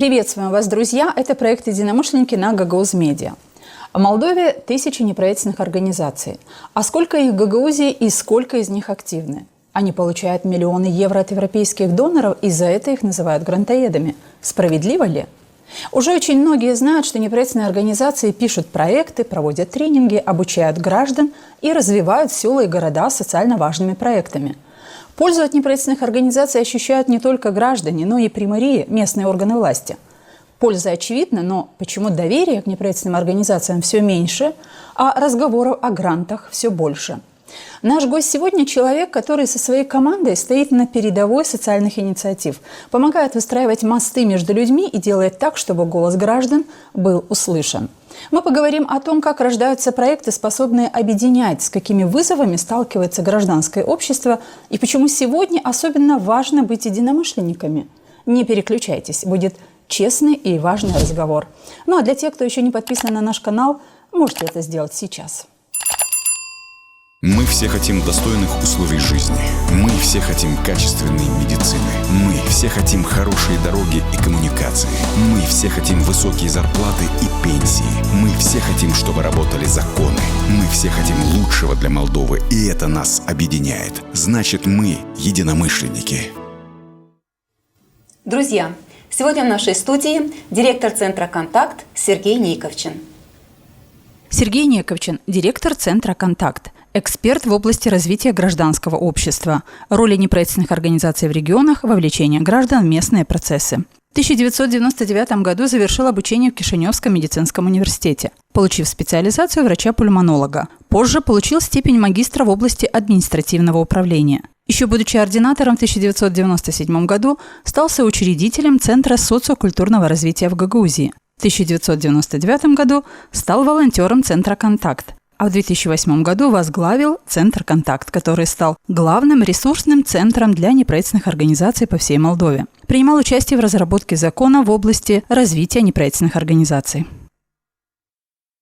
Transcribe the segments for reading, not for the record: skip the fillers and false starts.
Приветствуем вас, друзья! Это проект «Единомышленники» на Гагаузия Медиа. В Молдове тысячи неправительственных организаций. А сколько их в Гагаузии и сколько из них активны? Они получают миллионы евро от европейских доноров, и за это их называют грантоедами. Справедливо ли? Уже очень многие знают, что неправительственные организации пишут проекты, проводят тренинги, обучают граждан и развивают села и города социально важными проектами. Пользу от неправительственных организаций ощущают не только граждане, но и примарии, местные органы власти. Польза очевидна, но почему доверие к неправительственным организациям все меньше, а разговоров о грантах все больше? Наш гость сегодня – человек, который со своей командой стоит на передовой социальных инициатив, помогает выстраивать мосты между людьми и делает так, чтобы голос граждан был услышан. Мы поговорим о том, как рождаются проекты, способные объединять, с какими вызовами сталкивается гражданское общество и почему сегодня особенно важно быть единомышленниками. Не переключайтесь, будет честный и важный разговор. Ну а для тех, кто еще не подписан на наш канал, можете это сделать сейчас. Мы все хотим достойных условий жизни. Мы все хотим качественной медицины. Мы все хотим хорошие дороги и коммуникации. Мы все хотим высокие зарплаты и пенсии. Мы все хотим, чтобы работали законы. Мы все хотим лучшего для Молдовы, и это нас объединяет. Значит, мы единомышленники. Друзья, сегодня в нашей студии директор Центра «Контакт» Сергей Нейковчин. Сергей Нейковчин, директор Центра «Контакт», эксперт в области развития гражданского общества, роли неправительственных организаций в регионах, вовлечения граждан в местные процессы. В 1999 году завершил обучение в Кишиневском медицинском университете, получив специализацию врача-пульмонолога. Позже получил степень магистра в области административного управления. Еще будучи ординатором в 1997 году, стал соучредителем Центра социокультурного развития в Гагаузии. В 1999 году стал волонтером Центра «Контакт», а в 2008 году возглавил Центр «Контакт», который стал главным ресурсным центром для неправительственных организаций по всей Молдове. Принимал участие в разработке закона в области развития неправительственных организаций.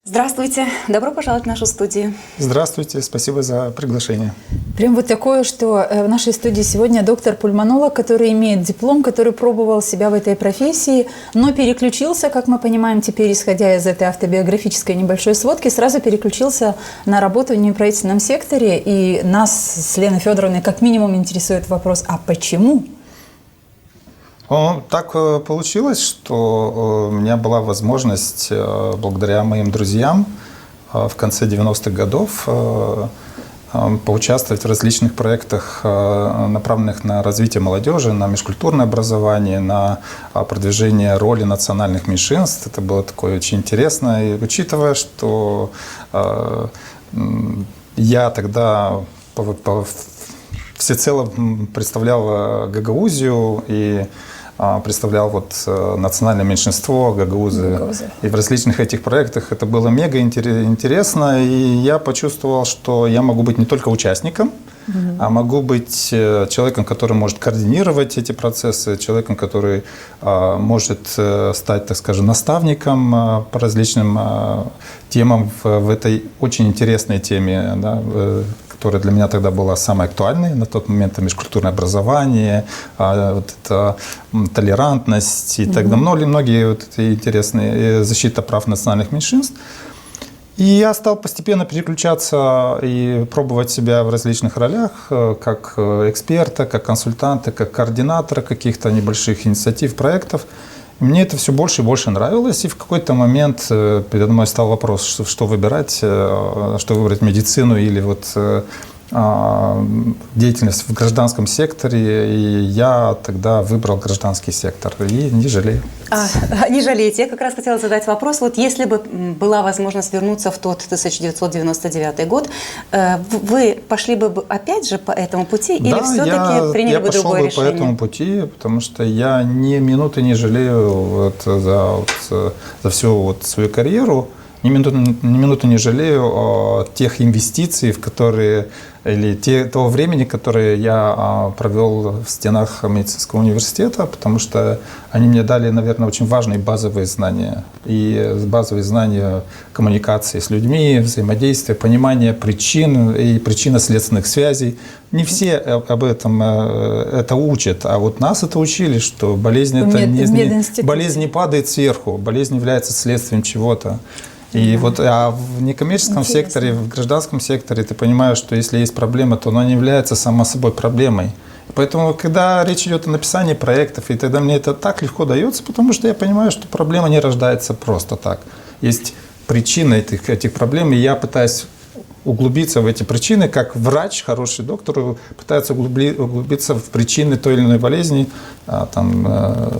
Здравствуйте, добро пожаловать в нашу студию. Здравствуйте, спасибо за приглашение. Прям вот такое, что в нашей студии сегодня доктор-пульмонолог, который имеет диплом, который пробовал себя в этой профессии, но переключился, как мы понимаем теперь, исходя из этой автобиографической небольшой сводки, сразу переключился на работу в неправительственном секторе. И нас с Леной Федоровной как минимум интересует вопрос, а почему? Так получилось, что у меня была возможность, благодаря моим друзьям, в конце 90-х годов поучаствовать в различных проектах, направленных на развитие молодежи, на межкультурное образование, на продвижение роли национальных меньшинств. Это было такое очень интересно. И учитывая, что я тогда всецело представлял Гагаузию и представлял национальное меньшинство гагаузы. И в различных этих проектах это было мега интересно. И я почувствовал, что я могу быть не только участником, а могу быть человеком, который может координировать эти процессы, человеком, который может стать, так скажем, наставником по различным темам в этой очень интересной теме, да, которая для меня тогда была самой актуальной на тот момент, это межкультурное образование, это толерантность и так далее, многие эти интересные, защита прав национальных меньшинств. И я стал постепенно переключаться и пробовать себя в различных ролях, как эксперта, как консультанта, как координатора каких-то небольших инициатив, проектов. Мне это все больше и больше нравилось, и в какой-то момент передо мной стал вопрос, что выбирать, что выбрать, медицину или деятельность в гражданском секторе, и я тогда выбрал гражданский сектор, и не жалею. Не жалеете. Я как раз хотела задать вопрос, если бы была возможность вернуться в тот 1999 год, вы пошли бы опять же по этому пути, или все-таки приняли бы другое решение? Я пошел бы по этому пути, потому что я ни минуты не жалею за всю свою карьеру. Ни минуты не жалею тех инвестиций, в которые, или того времени, которое я провел в стенах медицинского университета, потому что они мне дали, наверное, очень важные базовые знания. И базовые знания коммуникации с людьми, взаимодействия, понимания причин и причинно-следственных связей. Не все об этом это учат, а вот нас это учили, что болезнь, болезнь не падает сверху, болезнь является следствием чего-то. И вот в некоммерческом секторе, в гражданском секторе ты понимаешь, что если есть проблема, то она не является сама собой проблемой. Поэтому, когда речь идет о написании проектов, и тогда мне это так легко дается, потому что я понимаю, что проблема не рождается просто так. Есть причины этих проблем, и я пытаюсь углубиться в эти причины, как врач, хороший доктор, пытается углубиться в причины той или иной болезни,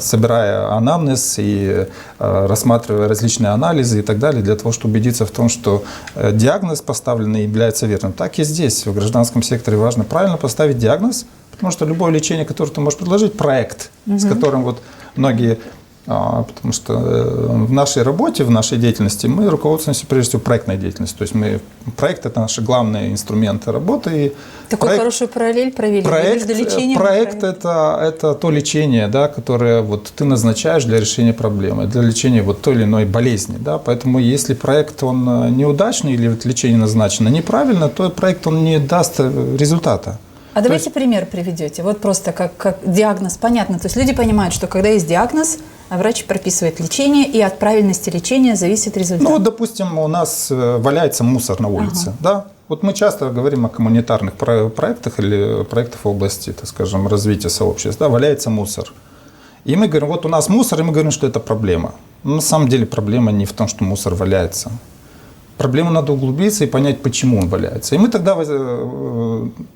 собирая анамнез и рассматривая различные анализы и так далее, для того, чтобы убедиться в том, что диагноз поставленный является верным. Так и здесь, в гражданском секторе важно правильно поставить диагноз, потому что любое лечение, которое ты можешь предложить, проект, с которым вот многие... Потому что в нашей работе, в нашей деятельности мы руководствуемся прежде всего проектной деятельностью. То есть проект – это наши главные инструменты работы. Такую хорошую параллель провели между лечением. Проект – это то лечение, да, которое вот ты назначаешь для решения проблемы, для лечения вот той или иной болезни. Да. Поэтому если проект он неудачный или вот лечение назначено неправильно, то проект он не даст результата. А давайте пример приведете. Вот просто как диагноз, понятно. То есть люди понимают, что когда есть диагноз, врач прописывает лечение, и от правильности лечения зависит результат. Ну вот, допустим, у нас валяется мусор на улице. Да? Вот мы часто говорим о коммунитарных проектах или проектах в области, так скажем, развития сообществ. Да? Валяется мусор. И мы говорим, вот у нас мусор, и мы говорим, что это проблема. Но на самом деле проблема не в том, что мусор валяется. Проблему надо углубиться и понять, почему он валяется. И мы тогда,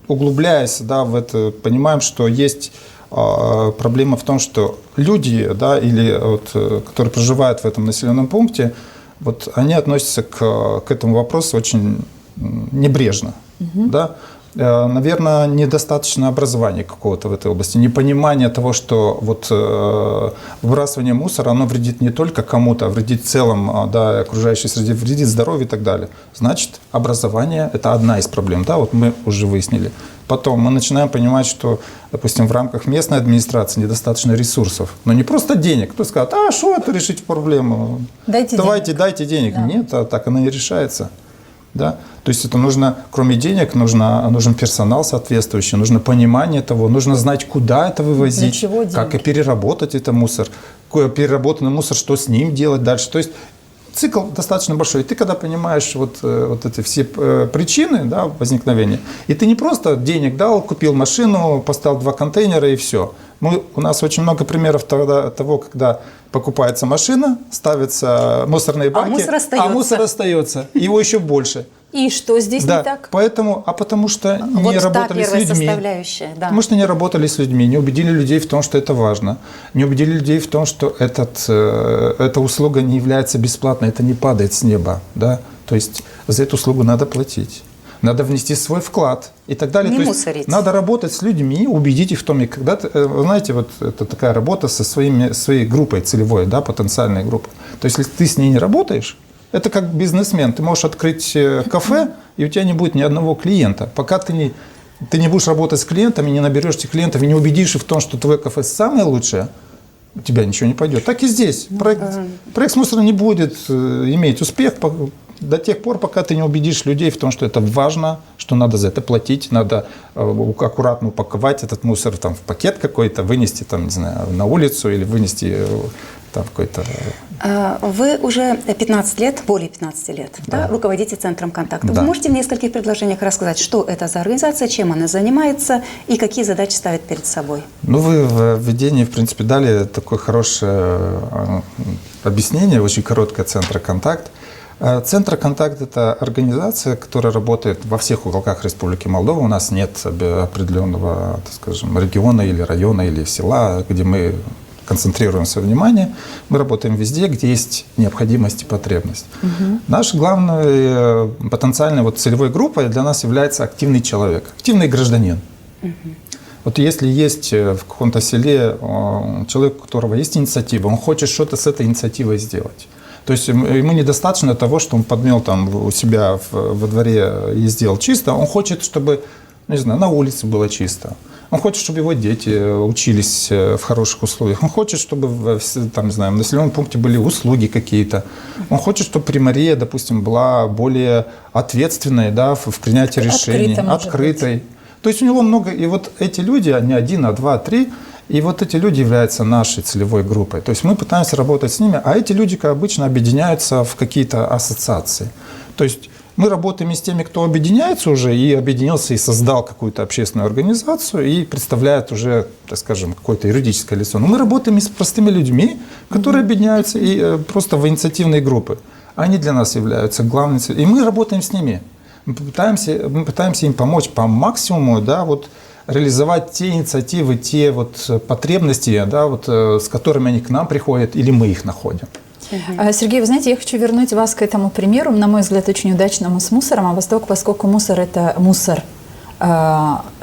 углубляясь, да, в это, понимаем, что есть проблема в том, что люди, да, или вот, которые проживают в этом населенном пункте, вот, они относятся к этому вопросу очень небрежно. Да? Наверное, недостаточно образования какого-то в этой области, непонимание того, что вот, выбрасывание мусора, оно вредит не только кому-то, а вредит в целом, да, окружающей среде, вредит здоровью и так далее. Значит, образование – это одна из проблем, да, вот мы уже выяснили. Потом мы начинаем понимать, что, допустим, в рамках местной администрации недостаточно ресурсов. Но не просто денег. Кто скажет, что это решить проблему? Дайте денег. Да. Нет, так она не решается. Да? То есть это нужно, кроме денег, нужен персонал соответствующий, нужно понимание того, нужно знать, куда это вывозить, как и переработать этот мусор, переработанный мусор, что с ним делать дальше. То есть цикл достаточно большой. И ты когда понимаешь вот эти все причины, да, возникновения, и ты не просто денег дал, купил машину, поставил 2 контейнера и все. У нас очень много примеров того, когда покупается машина, ставятся мусорные баки, а мусор остается. Его еще больше. И что здесь не так? Потому что не работали с людьми. Да. Потому что не работали с людьми, не убедили людей в том, что это важно. Не убедили людей в том, что эта услуга не является бесплатной, это не падает с неба. Да? То есть за эту услугу надо платить. Надо внести свой вклад и так далее. Не То мусорить. есть надо работать с людьми, убедить их в том, и когда знаете, вот это такая работа со своей группой целевой, да, потенциальной группой. То есть если ты с ней не работаешь, это как бизнесмен. Ты можешь открыть кафе, и у тебя не будет ни одного клиента. Пока ты не будешь работать с клиентами, не наберешь этих клиентов, и не убедишь их в том, что твое кафе самое лучшее, у тебя ничего не пойдет. Так и здесь. Проект с мусором не будет иметь успех до тех пор, пока ты не убедишь людей в том, что это важно, что надо за это платить, надо аккуратно упаковать этот мусор там, в пакет какой-то, вынести там, не знаю, на улицу или вынести там какой-то... Вы уже 15 лет, более 15 лет, да, руководите Центром контакта. Да. Вы можете в нескольких предложениях рассказать, что это за организация, чем она занимается и какие задачи ставит перед собой? Ну, вы в введении, в принципе, дали такое хорошее объяснение, очень короткое Центра контакт. Центр «Контакт» – это организация, которая работает во всех уголках Республики Молдова. У нас нет определенного, так скажем, региона или района или села, где мы концентрируем свое внимание. Мы работаем везде, где есть необходимость и потребность. Наша главная потенциальной целевой группой для нас является активный человек, активный гражданин. Вот если есть в каком-то селе человек, у которого есть инициатива, он хочет что-то с этой инициативой сделать. То есть ему недостаточно того, что он подмел там у себя во дворе и сделал чисто. Он хочет, чтобы, не знаю, на улице было чисто. Он хочет, чтобы его дети учились в хороших условиях. Он хочет, чтобы там, не знаю, в населенном пункте были услуги какие-то. Он хочет, чтобы примария, допустим, была более ответственной, да, в принятии решений, открытой. То есть у него много, и вот эти люди, не один, а два, три, и вот эти люди являются нашей целевой группой. То есть мы пытаемся работать с ними, а эти люди, как обычно, объединяются в какие-то ассоциации. То есть мы работаем и с теми, кто объединяется уже, и объединился, и создал какую-то общественную организацию, и представляет уже, так скажем, какое-то юридическое лицо. Но мы работаем и с простыми людьми, которые объединяются и просто в инициативные группы. Они для нас являются главными. И мы работаем с ними. Мы пытаемся им помочь по максимуму, да, вот, реализовать те инициативы, те вот потребности, да, вот, с которыми они к нам приходят, или мы их находим. Сергей, вы знаете, я хочу вернуть вас к этому примеру, на мой взгляд, очень удачному с мусором. А Восток, поскольку мусор – это мусор,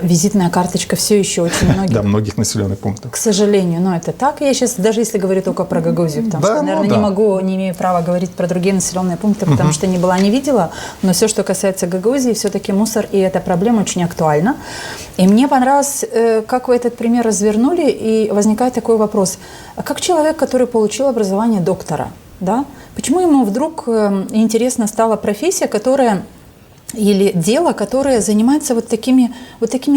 визитная карточка все еще очень многих. Да, многих населенных пунктов. К сожалению, но это так. Я сейчас, даже если говорю только про Гагаузию, потому что, наверное, не имею права говорить про другие населенные пункты, потому что не была, не видела. Но все, что касается Гагаузии, все-таки мусор, и эта проблема очень актуальна. И мне понравилось, как вы этот пример развернули, и возникает такой вопрос. Как человек, который получил образование доктора, да, почему ему вдруг интересна стала профессия, которая... или дело, которое занимается вот такими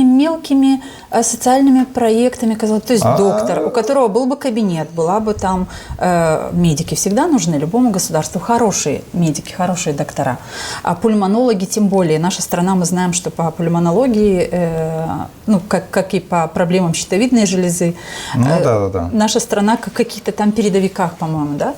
мелкими социальными проектами, казалось, то есть доктор, у которого был бы кабинет, была бы там медики, всегда нужны любому государству хорошие медики, хорошие доктора, а пульмонологи тем более. Наша страна, мы знаем, что по пульмонологии, ну как и по проблемам щитовидной железы, наша страна как в каких-то там передовиках, по-моему, да.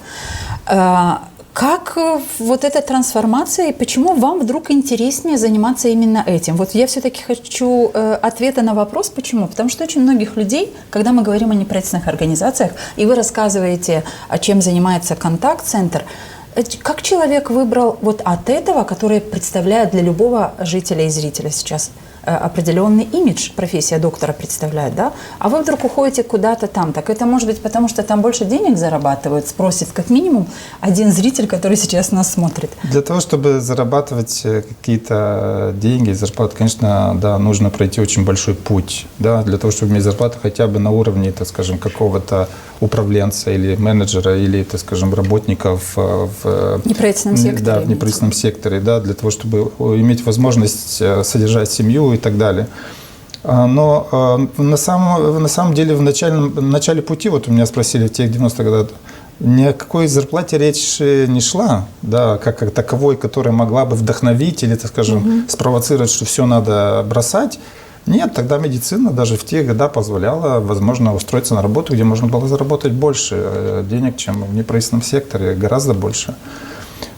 Как вот эта трансформация, и почему вам вдруг интереснее заниматься именно этим? Вот я все-таки хочу ответа на вопрос, почему? Потому что очень многих людей, когда мы говорим о неправительственных организациях, и вы рассказываете, чем занимается контакт-центр, как человек выбрал вот от этого, которое представляет для любого жителя и зрителя сейчас определенный имидж, профессия доктора представляет, да? А вы вдруг уходите куда-то там. Так это может быть потому, что там больше денег зарабатывают, спросит как минимум один зритель, который сейчас нас смотрит. Для того, чтобы зарабатывать какие-то деньги, зарплату, конечно, да, нужно пройти очень большой путь, да, для того, чтобы иметь зарплату хотя бы на уровне, так скажем, какого-то управленца или менеджера, или, так скажем, работников в неправительственном секторе. Да, в неправительственном секторе, да, для того, чтобы иметь возможность содержать семью и так далее. Но на самом деле в начале пути, вот у меня спросили в тех 90-х годах, ни о какой зарплате речь не шла, да, как таковой, которая могла бы вдохновить или, так скажем, спровоцировать, что все надо бросать. Нет, тогда медицина даже в те годы позволяла, возможно, устроиться на работу, где можно было заработать больше денег, чем в неправительственном секторе, гораздо больше.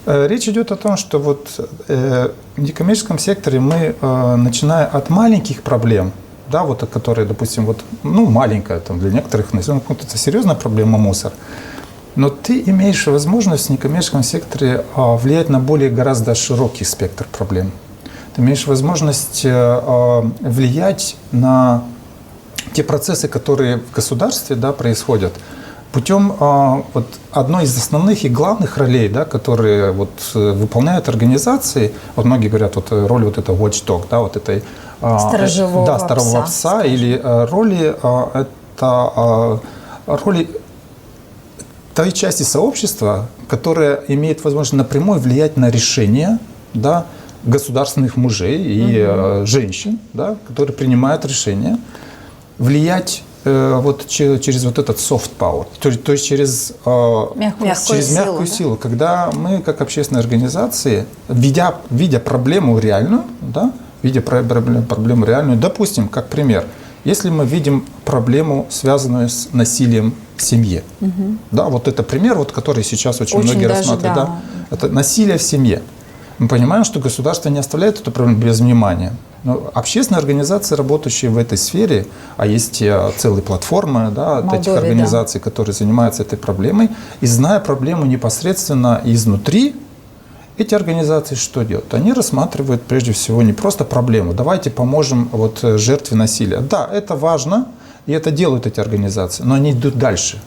Речь идет о том, что вот в некоммерческом секторе мы, начиная от маленьких проблем, да, вот, которые, допустим, вот, ну, маленькая, там, для некоторых населенных пунктов это серьезная проблема мусор, но ты имеешь возможность в некоммерческом секторе влиять на более гораздо широкий спектр проблем. Ты имеешь возможность влиять на те процессы, которые в государстве, да, происходят, путем вот одной из основных и главных ролей, да, которые вот выполняют организации. Вот многие говорят, вот роль вот этого watchdog, да, вот этой сторожевого пса, или роли той части сообщества, которая имеет возможность напрямую влиять на решения, да, государственных мужей и женщин, да, которые принимают решения, влиять вот через вот этот soft power, то есть через мягкую силу, да? Когда мы, как общественные организации, видя проблему реальную, да, проблему реальную, допустим, как пример, если мы видим проблему, связанную с насилием в семье, да, вот это пример, вот, который сейчас очень многие рассматривают, да, это насилие в семье. Мы понимаем, что государство не оставляет эту проблему без внимания. Но общественные организации, работающие в этой сфере, а есть целые платформы, да, от этих организаций, которые занимаются этой проблемой, и зная проблему непосредственно изнутри, эти организации что делают? Они рассматривают прежде всего не просто проблему. Давайте поможем вот жертве насилия. Да, это важно, И это делают эти организации, но они идут дальше.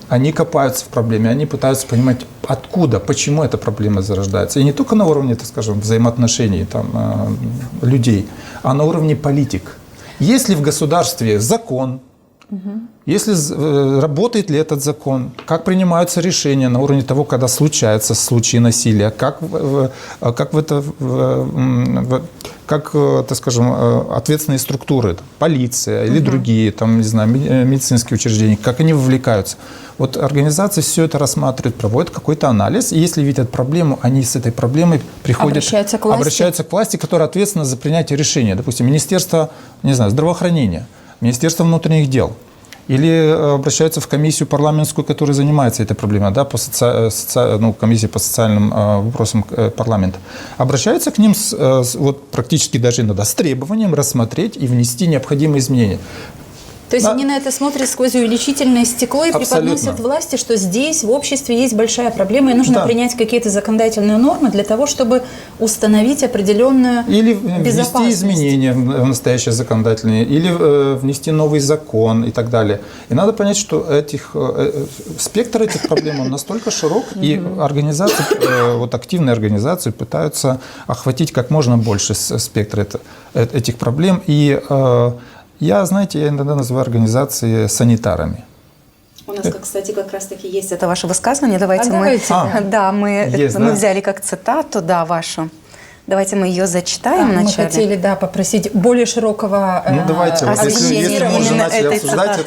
Они копаются в проблеме, они пытаются понимать, откуда, почему эта проблема зарождается. И не только на уровне, так скажем, взаимоотношений там, людей, а на уровне политик. Есть ли в государстве закон, если работает ли этот закон, как принимаются решения на уровне того, когда случаются случаи насилия, как так скажем, ответственные структуры, полиция или другие, там, не знаю, медицинские учреждения, как они вовлекаются. Вот организации все это рассматривают, проводят какой-то анализ, и если видят проблему, они с этой проблемой приходят, обращаются к власти, которая ответственна за принятие решения. Допустим, Министерство, не знаю, здравоохранения, Министерство внутренних дел. Или обращаются в комиссию парламентскую, которая занимается этой проблемой, да, комиссия по социальным вопросам парламента. Обращаются к ним вот, практически даже иногда с требованием рассмотреть и внести необходимые изменения. То есть они на это смотрят сквозь увеличительное стекло и преподносят власти, что здесь в обществе есть большая проблема, и нужно принять какие-то законодательные нормы для того, чтобы установить определенную безопасность. Или внести изменения в настоящее законодательное, или внести новый закон и так далее. И надо понять, что спектр этих проблем он настолько широк, и организации, вот активные организации пытаются охватить как можно больше спектра этих проблем. И я иногда называю организации санитарами. У нас, кстати, как раз-таки есть это ваше высказывание. Давайте мы взяли как цитату, вашу. Давайте мы ее зачитаем вначале. Мы хотели, попросить более широкого освещения именно этой цитаты.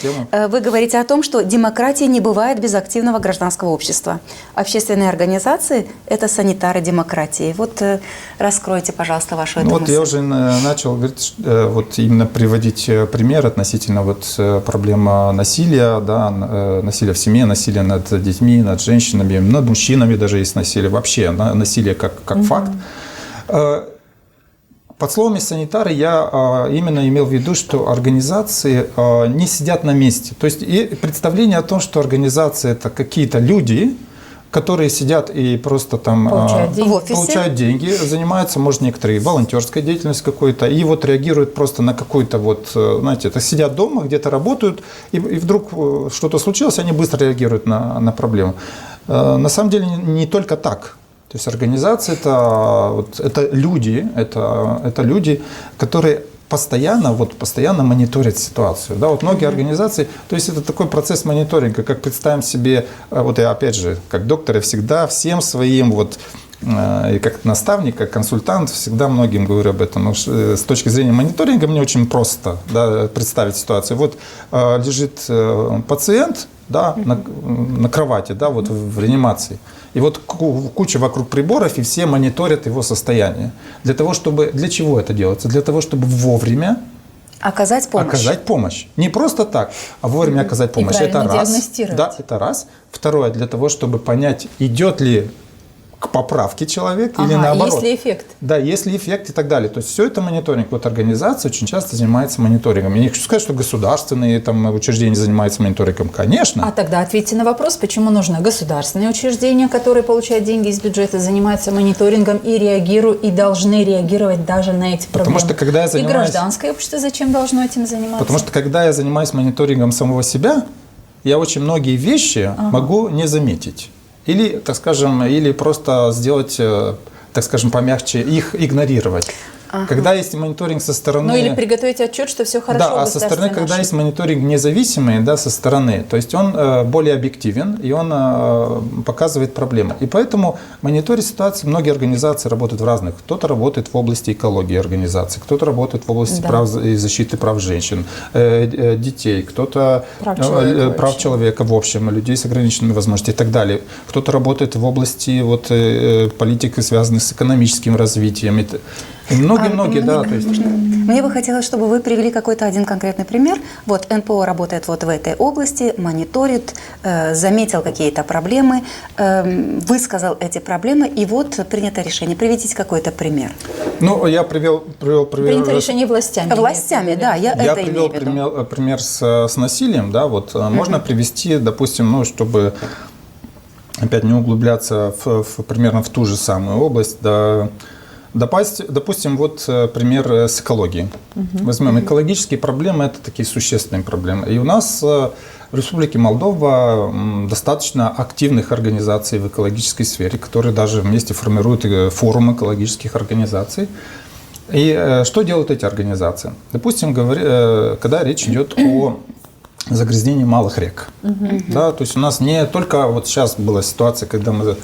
Тему. Вы говорите о том, что демократии не бывает без активного гражданского общества. Общественные организации – это санитары демократии. Вот раскройте, пожалуйста, вашу эту мысль. Я уже начал говорить, вот именно приводить пример относительно проблемы насилия, насилия в семье, насилия над детьми, над женщинами, над мужчинами даже есть насилие. Вообще насилие как факт. Под словами санитары я именно имел в виду, что организации не сидят на месте. То есть и представление о том, что организации – это какие-то люди, которые сидят и просто там получают деньги, занимаются, может, некоторые волонтерской деятельностью какой-то, и вот реагируют просто на какую-то это сидят дома, где-то работают, и вдруг что-то случилось, они быстро реагируют на проблему. На самом деле не только так. То есть организация это люди, которые постоянно мониторят ситуацию. Да, вот многие организации, то есть это такой процесс мониторинга, как представим себе, я опять же, как доктор, я всегда всем своим и как наставник, как консультант, всегда многим говорю об этом. С точки зрения мониторинга мне очень просто представить ситуацию. Вот лежит пациент на кровати, в реанимации. И вот куча вокруг приборов, и все мониторят его состояние. Для чего это делается? Для того, чтобы вовремя оказать помощь. Не просто так, а вовремя оказать помощь. Это раз. Это раз. Второе, для того, чтобы понять, идет ли к поправке человек или наоборот. Есть ли эффект? Да, есть ли эффект и так далее. То есть все это мониторинг. Вот организация очень часто занимается мониторингом. Я не хочу сказать, что государственные учреждения занимаются мониторингом. Конечно. А тогда ответьте на вопрос, почему нужно государственные учреждения, которые получают деньги из бюджета, занимаются мониторингом и должны реагировать даже на эти проблемы. Потому что когда я занимаюсь... И гражданское общество зачем должно этим заниматься? Потому что когда я занимаюсь мониторингом самого себя, я очень многие вещи могу не заметить. Или, так скажем, просто сделать, так скажем, помягче, их игнорировать. Когда есть мониторинг со стороны... или приготовить отчет, что все хорошо. Да, а со стороны, когда есть мониторинг независимый, со стороны, то есть он более объективен, и он показывает проблемы. И поэтому мониторить ситуацию, многие организации работают в разных. Кто-то работает в области экологии организации, кто-то работает в области прав и защиты прав женщин, детей, кто-то прав человека в общем, людей с ограниченными возможностями и так далее. Кто-то работает в области политики, связанной с экономическим развитием. И многие, то есть... Мне бы хотелось, чтобы вы привели какой-то один конкретный пример. Вот НПО работает в этой области, мониторит, заметил какие-то проблемы, высказал эти проблемы, и принято решение. Приведите какой-то пример. Я привел принято решение властями. Властями, да, я это имею в виду. Я привел пример с насилием, можно привести, допустим, чтобы опять не углубляться примерно в ту же самую область, Допустим, вот пример с экологией. Возьмем экологические проблемы, это такие существенные проблемы. И у нас в Республике Молдова достаточно активных организаций в экологической сфере, которые даже вместе формируют форум экологических организаций. И что делают эти организации? Допустим, когда речь идет о загрязнении малых рек. Да, то есть у нас не только вот сейчас была ситуация, когда мы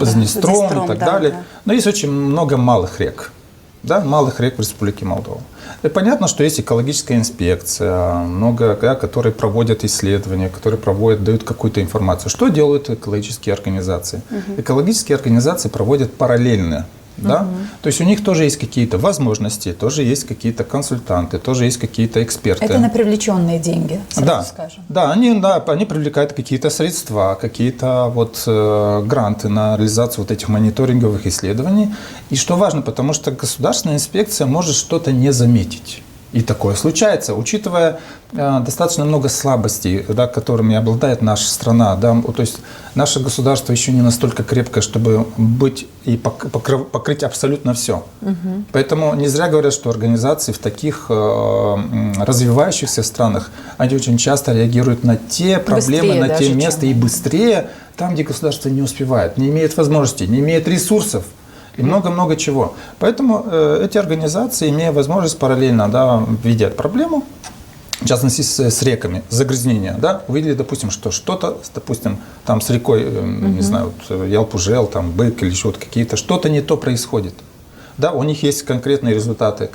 с Днестром и так далее, но есть очень много малых рек. Да, малых рек в Республике Молдова. И понятно, что есть экологическая инспекция, много, да, которые проводят исследования, которые дают какую-то информацию. Что делают экологические организации? Экологические организации проводят параллельно. Да? То есть у них тоже есть какие-то возможности, тоже есть какие-то консультанты, тоже есть какие-то эксперты. Это на привлеченные деньги, сразу скажем. Да, они привлекают какие-то средства, какие-то вот гранты на реализацию вот этих мониторинговых исследований. И что важно, потому что государственная инспекция может что-то не заметить. И такое случается, учитывая достаточно много слабостей, да, которыми обладает наша страна. Да, то есть наше государство еще не настолько крепкое, чтобы быть и покрыть абсолютно все. Поэтому не зря говорят, что организации в таких развивающихся странах, они очень часто реагируют на те проблемы, на те места и быстрее, там, где государство не успевает, не имеет возможностей, не имеет ресурсов. И много-много чего. Поэтому эти организации, имея возможность параллельно, да, видят проблему, в частности с реками, загрязнение, да, увидели, допустим, что что-то, допустим, там с рекой, не знаю, вот, Ялпужел, там, Бык или еще какие-то, что-то не то происходит. Да, у них есть конкретные результаты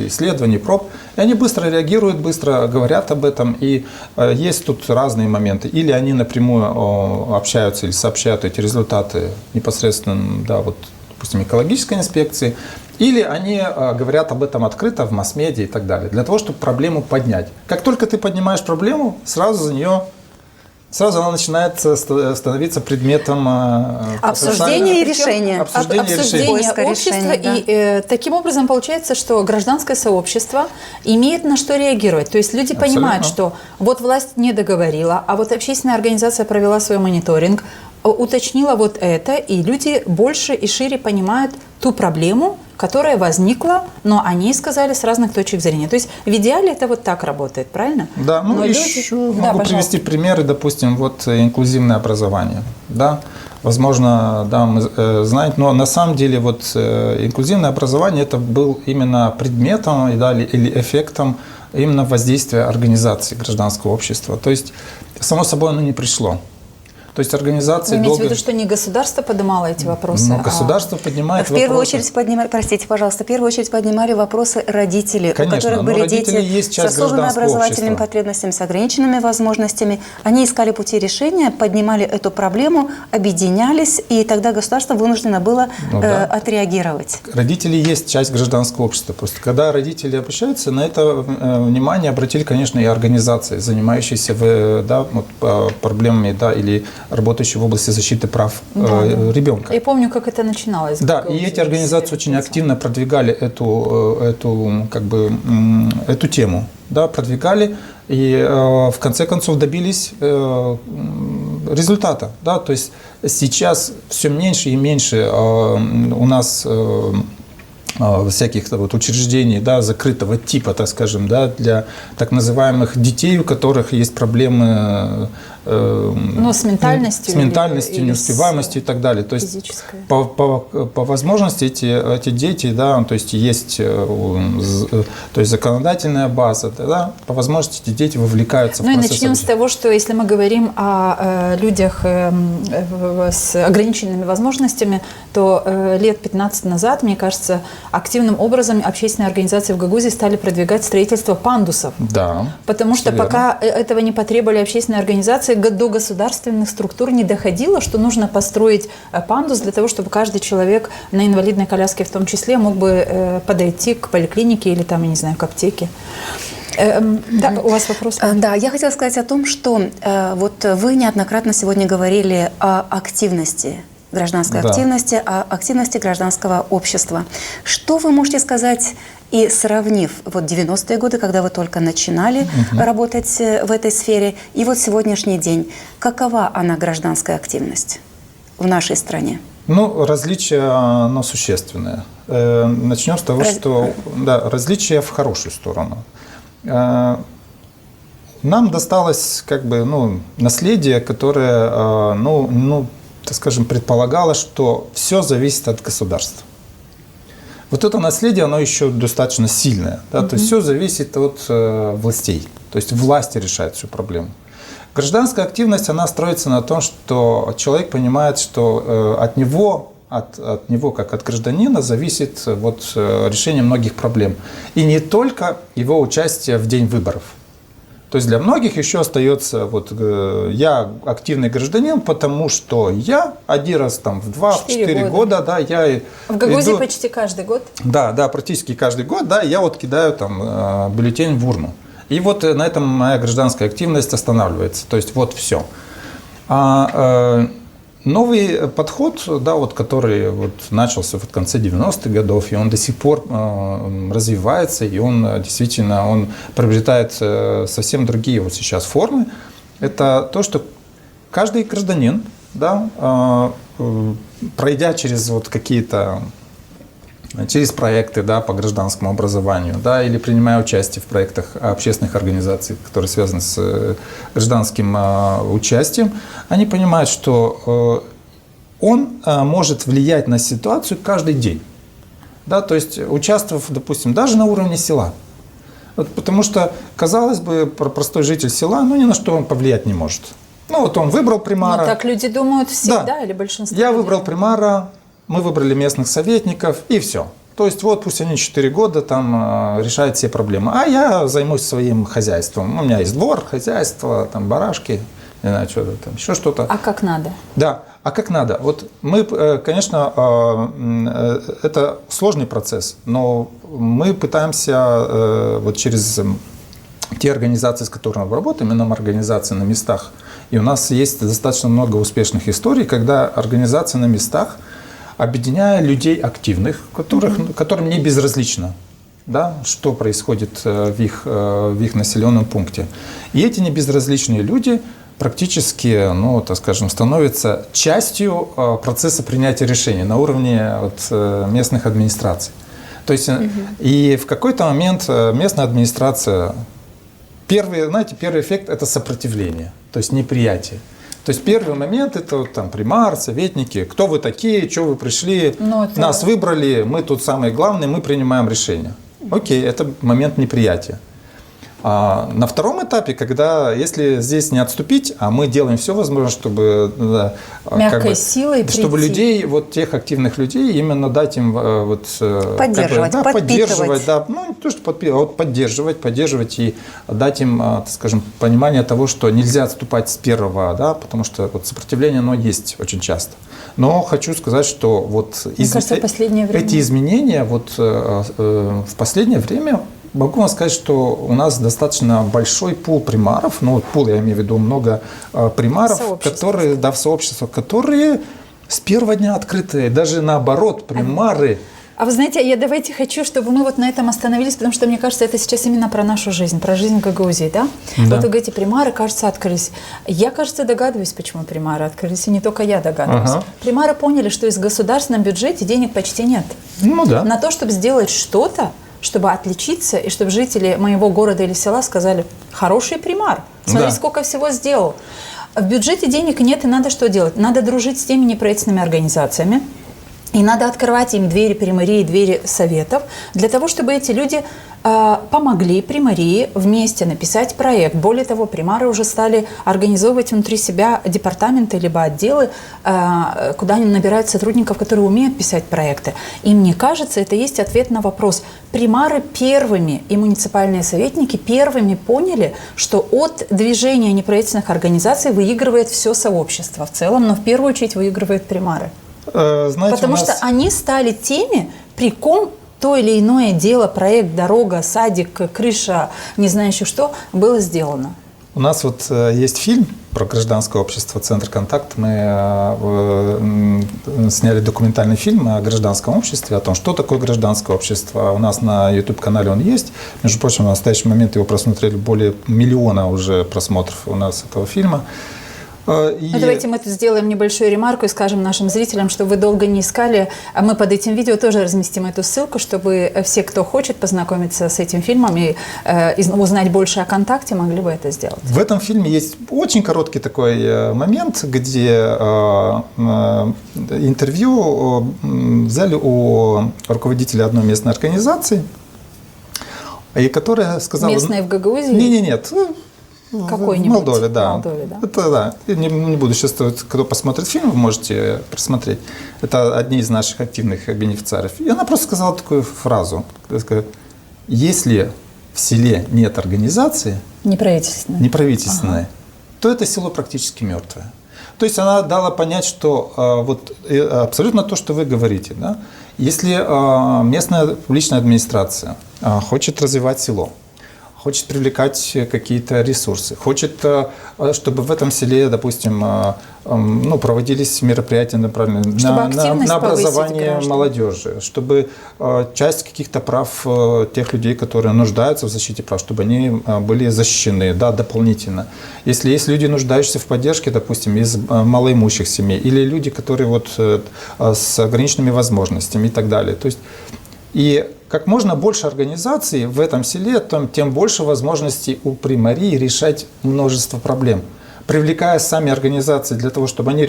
исследований, проб, и они быстро реагируют, быстро говорят об этом, и есть тут разные моменты. Или они напрямую общаются или сообщают эти результаты непосредственно, да, вот, допустим, экологической инспекции, или они говорят об этом открыто в масс-медиа и так далее, для того, чтобы проблему поднять. Как только ты поднимаешь проблему, сразу она начинает становиться предметом обсуждения и решения. Обсуждения общества. И таким образом получается, что гражданское сообщество имеет на что реагировать. То есть люди понимают, что вот власть не договорила, а вот общественная организация провела свой мониторинг, уточнила вот это, и люди больше и шире понимают ту проблему, которая возникла, но они сказали с разных точек зрения. То есть в идеале это вот так работает, правильно? Да, ну еще могу привести примеры, допустим, вот инклюзивное образование. Да? Возможно, да, мы знаем, но на самом деле вот инклюзивное образование это был именно предметом, да, или эффектом именно воздействия организации гражданского общества. То есть, само собой, оно не пришло. То есть организации Вы имеете в виду, что не государство поднимало эти вопросы? Но государство поднимает в первую очередь поднимали вопросы родителей, конечно, у которых были дети с особыми образовательными потребностями, с ограниченными возможностями. Они искали пути решения, поднимали эту проблему, объединялись, и тогда государство вынуждено было отреагировать. Родители есть часть гражданского общества. Просто когда родители обращаются, на это внимание обратили, конечно, и организации, занимающиеся проблемами, да, или работающие в области защиты прав ребенка. И помню, как это начиналось. Да, и эти организации очень активно продвигали эту тему, да, продвигали и в конце концов добились результата, да, то есть сейчас все меньше и меньше у нас всяких вот учреждений, да, закрытого типа, так скажем, да, для так называемых детей, у которых есть проблемы с ментальностью, неуспеваемостью и так далее. То есть по возможности эти дети, да, то есть есть законодательная база, да, по возможности эти дети вовлекаются в процесс. Ну и начнем с того, что если мы говорим о людях с ограниченными возможностями, то лет 15 назад, мне кажется, активным образом общественные организации в Гагаузии стали продвигать строительство пандусов. Да. Потому что пока этого не потребовали общественные организации, до государственных структур не доходило, что нужно построить пандус для того, чтобы каждый человек на инвалидной коляске в том числе мог бы подойти к поликлинике или там, я не знаю, к аптеке. Да, у вас вопрос? Да, я хотела сказать о том, что вот вы неоднократно сегодня говорили о активности, гражданской активности, о активности гражданского общества. Что вы можете сказать, и сравнив вот 90-е годы, когда вы только начинали работать в этой сфере, и вот сегодняшний день, какова она, гражданская активность в нашей стране? Ну, различия, оно существенное. Начнем с того, что различия в хорошую сторону. Нам досталось наследие, которое, так скажем, предполагало, что все зависит от государства. Вот это наследие, оно еще достаточно сильное. Да? То есть все зависит от властей. То есть власти решают всю проблему. Гражданская активность, она строится на том, что человек понимает, что от него, как от гражданина, зависит решение многих проблем. И не только его участие в день выборов. То есть для многих еще остается, я активный гражданин, потому что я один раз в 2-4 года, я в Гагаузии почти каждый год? Да, практически каждый год, я кидаю бюллетень в урну. И на этом моя гражданская активность останавливается. То есть все. Новый подход, который начался в конце 90-х годов, и он до сих пор развивается, и он действительно приобретает совсем другие сейчас формы. Это то, что каждый гражданин, пройдя через через проекты по гражданскому образованию, или принимая участие в проектах общественных организаций, которые связаны с гражданским участием, они понимают, что он может влиять на ситуацию каждый день. То есть участвовав, допустим, даже на уровне села. Потому что, казалось бы, простой житель села, ни на что он повлиять не может. Он выбрал примара. Так люди думают всегда или большинство? Я выбрал примара, мы выбрали местных советников, и все. То есть пусть они 4 года решают все проблемы. А я займусь своим хозяйством. У меня есть двор, хозяйство, барашки, не знаю, что-то еще что-то. А как надо? Да, а как надо. Мы, конечно, это сложный процесс, но мы пытаемся через те организации, с которыми мы работаем, именно организации на местах. И у нас есть достаточно много успешных историй, когда организации на местах, объединяя людей активных, которым не безразлично, что происходит в их населенном пункте. И эти небезразличные люди практически, становятся частью процесса принятия решений на уровне местных администраций. То есть, и в какой-то момент местная администрация, первый эффект – это сопротивление, то есть неприятие. То есть первый момент – это примар, советники, кто вы такие, что вы пришли, нас выбрали, мы тут самые главные, мы принимаем решения. Окей, это момент неприятия. А на втором этапе, если здесь не отступить, а мы делаем все возможное, чтобы мягкой силой чтобы людей, тех активных людей, именно дать им поддерживать, поддерживать, не то что поддерживать и дать им, так скажем, понимание того, что нельзя отступать с первого, потому что сопротивление, оно есть очень часто. Но хочу сказать, что эти изменения в последнее время. Могу вам сказать, что у нас достаточно большой пул примаров, пул, я имею в виду много примаров, в сообществах, которые с первого дня открытые, даже наоборот, примары. А вы знаете, я хочу, чтобы мы на этом остановились, потому что, мне кажется, это сейчас именно про нашу жизнь, про жизнь в Гагаузии, да? Вы говорите, примары, кажется, открылись. Я, кажется, догадываюсь, почему примары открылись, и не только я догадываюсь. Примары поняли, что из государственном бюджете денег почти нет. На то, чтобы сделать что-то, чтобы отличиться, и чтобы жители моего города или села сказали: хороший примар, смотри, сколько всего сделал. В бюджете денег нет, и надо что делать? Надо дружить с теми неправительственными организациями, и надо открывать им двери примарии, двери советов, для того, чтобы эти люди помогли примарии вместе написать проект. Более того, примары уже стали организовывать внутри себя департаменты либо отделы, куда они набирают сотрудников, которые умеют писать проекты. И мне кажется, это есть ответ на вопрос. Примары первыми и муниципальные советники первыми поняли, что от движения неправительственных организаций выигрывает все сообщество в целом, но в первую очередь выигрывают примары. Потому что они стали теми, при ком то или иное дело, проект, дорога, садик, крыша, не знаю еще что, было сделано. У нас есть фильм про гражданское общество «Центр контакт». Мы сняли документальный фильм о гражданском обществе, о том, что такое гражданское общество. У нас на YouTube-канале он есть. Между прочим, в настоящий момент его просмотрели более 1 миллиона уже просмотров у нас этого фильма. Давайте мы тут сделаем небольшую ремарку и скажем нашим зрителям, что вы долго не искали, а мы под этим видео тоже разместим эту ссылку, чтобы все, кто хочет познакомиться с этим фильмом и узнать больше о контакте, могли бы это сделать. В этом фильме есть очень короткий такой момент, где интервью взяли у руководителя одной местной организации, и которая сказала... Местная в Гагаузии? Нет. Какой-нибудь? В Молдове, да. Молдове, да. Это, да. Я не буду сейчас, кто посмотрит фильм, вы можете просмотреть. Это одни из наших активных бенефициаров. И она просто сказала такую фразу. Если в селе нет организации, неправительственной, то это село практически мертвое. То есть она дала понять, что вот абсолютно то, что вы говорите. Да? Если местная публичная администрация хочет развивать село, хочет привлекать какие-то ресурсы, хочет, чтобы в этом селе, допустим, проводились мероприятия направленные на образование молодежи, чтобы часть каких-то прав тех людей, которые нуждаются в защите прав, чтобы они были защищены, да, дополнительно. Если есть люди, нуждающиеся в поддержке, допустим, из малоимущих семей, или люди, которые вот с ограниченными возможностями и так далее. То есть, и как можно больше организаций в этом селе, тем больше возможностей у примарии решать множество проблем. Привлекая сами организации для того, чтобы они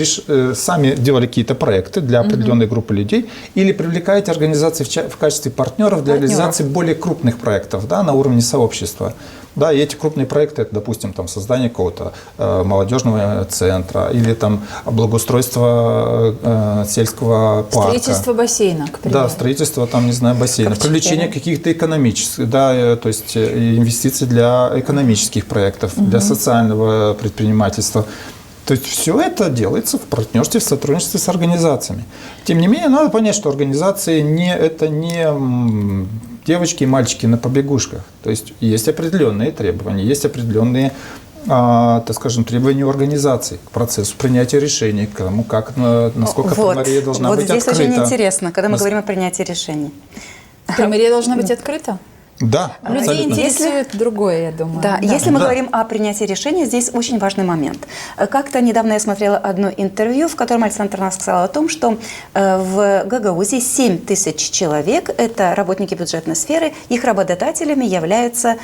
сами делали какие-то проекты для определенной группы людей, или привлекаете организации в качестве партнеров для реализации более крупных проектов, да, на уровне сообщества. Да, и эти крупные проекты, это, допустим, создание какого-то молодежного центра или благоустройство сельского парка. Строительство бассейна, к примеру. Да, строительство, бассейна. Привлечение каких-то экономических, да, то есть инвестиций для экономических проектов, для социального предпринимательства. То есть все это делается в партнерстве, в сотрудничестве с организациями. Тем не менее, надо понять, что организации это не девочки и мальчики на побегушках. То есть есть определенные требования, есть определенные, так скажем, требования у организаций к процессу принятия решений, к тому, насколько примария должна быть открыта. Вот здесь очень интересно, когда мы говорим о принятии решений. Примария должна быть открыта? Да, людей интересует другое, я думаю. Да, если мы говорим о принятии решения, здесь очень важный момент. Как-то недавно я смотрела одно интервью, в котором Александр Тарнав сказал о том, что в Гагаузии 7 тысяч человек, это работники бюджетной сферы, их работодателями являются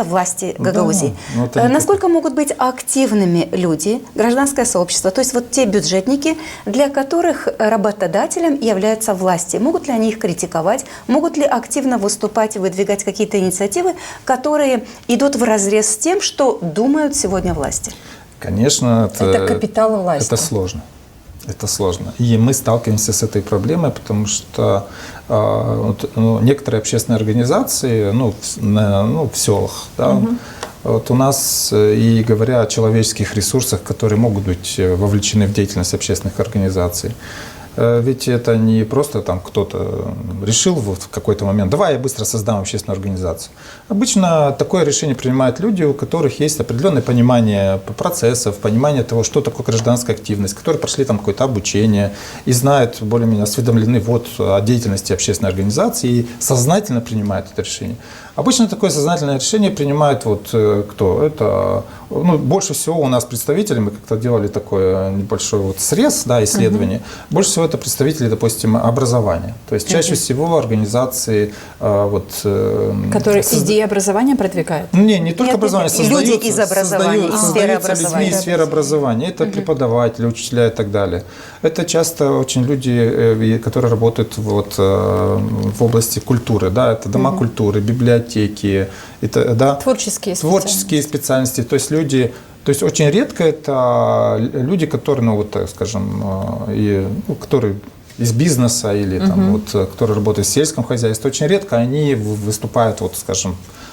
власти Гагаузии. Да, насколько могут быть активными люди, гражданское сообщество, то есть вот те бюджетники, для которых работодателем являются власти? Могут ли они их критиковать? Могут ли активно выступать, выдвигать какие-то инициативы, которые идут вразрез с тем, что думают сегодня власти? Конечно, это капитал власти. Это сложно. Это сложно. И мы сталкиваемся с этой проблемой, потому что некоторые общественные организации, в селах, да, вот у нас, и говоря о человеческих ресурсах, которые могут быть вовлечены в деятельность общественных организаций, ведь это не просто кто-то решил в какой-то момент, давай я быстро создам общественную организацию. Обычно такое решение принимают люди, у которых есть определенное понимание процессов, понимание того, что такое гражданская активность, которые прошли какое-то обучение и знают, более-менее осведомлены о деятельности общественной организации и сознательно принимают это решение. Обычно такое сознательное решение принимают кто? Это больше всего у нас представители, мы как-то делали такой небольшой срез, да, исследование. Больше всего это представители, допустим, образования. То есть чаще всего организации которые идеи образования продвигают? Не только образование, люди из образования, из сферы образования. Людьми из сферы образования. Это преподаватели, учителя и так далее. Это часто очень люди, которые работают в области культуры, да, это дома культуры, библиотеки, да, творческие специальности. То есть очень редко это люди, которые, которые из бизнеса или которые работают в сельском хозяйстве, очень редко они выступают,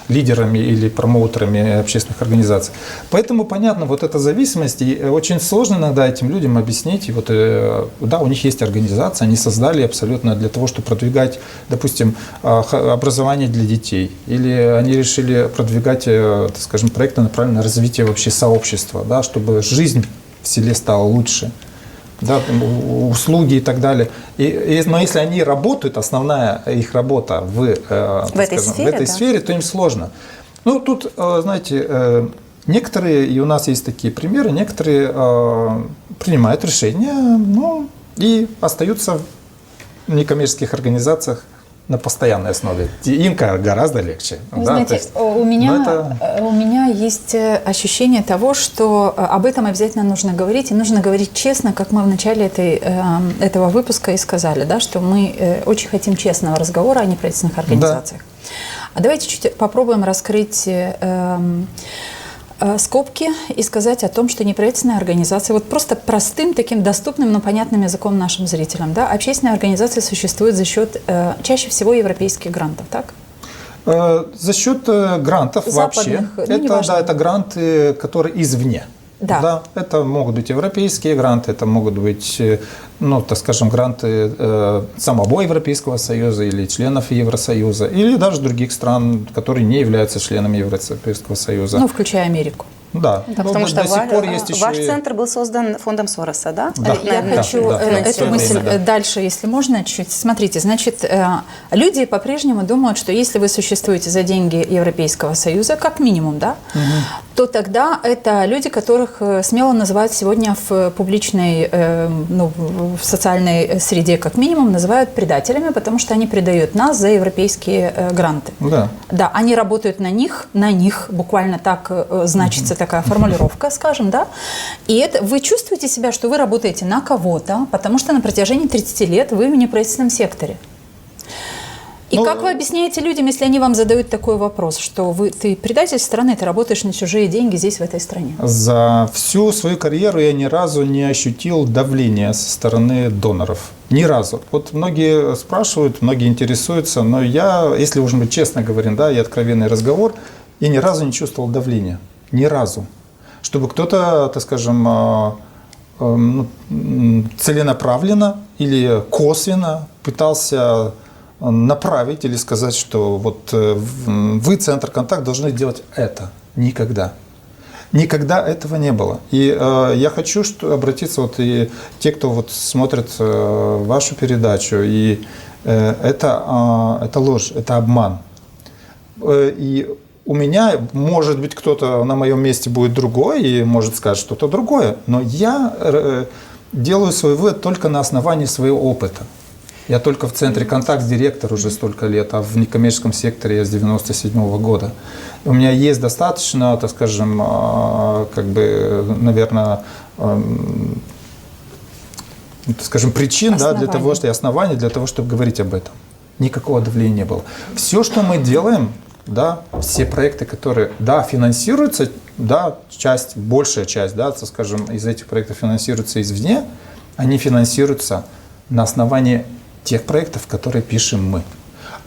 лидерами или промоутерами общественных организаций. Поэтому, понятно, эта зависимость, и очень сложно иногда этим людям объяснить. Да, у них есть организация, они создали абсолютно для того, чтобы продвигать, допустим, образование для детей. Или они решили продвигать, проекты, направленные на развитие вообще сообщества, да, чтобы жизнь в селе стала лучше. Да, услуги и так далее. Но если они работают, основная их работа в этой сфере, то им сложно. Тут, знаете, Некоторые, и у нас есть такие примеры, некоторые принимают решения, ну, и остаются в некоммерческих организациях на постоянной основе. Им гораздо легче. Вы знаете, у меня есть ощущение того, что об этом обязательно нужно говорить, и нужно говорить честно, как мы в начале этого выпуска и сказали, да, что мы очень хотим честного разговора о неправительственных организациях. Да. А давайте чуть попробуем раскрыть скобки и сказать о том, что неправительственные организации, вот просто простым, таким доступным, но понятным языком нашим зрителям, да, общественные организации существуют за счет чаще всего европейских грантов, так? За счет грантов западных, вообще. Это гранты, которые извне. Да. Да, это могут быть европейские гранты, это могут быть, ну, так скажем, гранты самого Европейского Союза или членов Евросоюза, или даже других стран, которые не являются членами Европейского Союза. Ну, включая Америку. Да, да, потому что до сих пор есть ваш еще центр был создан фондом Сороса, да? Да. Я хочу эту мысль дальше, если можно, чуть. Смотрите, значит, люди по-прежнему думают, что если вы существуете за деньги Европейского Союза, как минимум, да, то тогда это люди, которых смело называют сегодня в публичной, ну, в социальной среде, как минимум, называют предателями, потому что они предают нас за европейские гранты. Да. Да, они работают на них, буквально так значится такая формулировка, скажем, да, и это вы чувствуете себя, что вы работаете на кого-то, потому что на протяжении 30 лет вы в неправительственном секторе. И как вы объясняете людям, если они вам задают такой вопрос, что ты предатель страны, ты работаешь на чужие деньги здесь, в этой стране? За всю свою карьеру я ни разу не ощутил давления со стороны доноров. Ни разу. Вот многие спрашивают, многие интересуются, но я, если уж мы честно говорим, да, и откровенный разговор, я ни разу не чувствовал давления. Ни разу. Чтобы кто-то, так скажем, целенаправленно или косвенно пытался направить или сказать, что вот вы, Центр «Контакт», должны делать это. Никогда. Никогда этого не было. И я хочу обратиться, вот и те, кто вот смотрит вашу передачу, и это ложь, это обман. И у меня, может быть, кто-то на моем месте будет другой и может сказать что-то другое, но я делаю свой вывод только на основании своего опыта. Я только в Центре «Контакт» директор уже столько лет, а в некоммерческом секторе я с 1997 года. И у меня есть достаточно, так скажем, как бы, наверное, скажем, причин, да, для того, что и оснований для того, чтобы говорить об этом. Никакого давления не было. Все, что мы делаем, да, все проекты, которые, да, финансируются, да, большая часть, да, скажем, из этих проектов финансируется извне, они финансируются на основании тех проектов, которые пишем мы.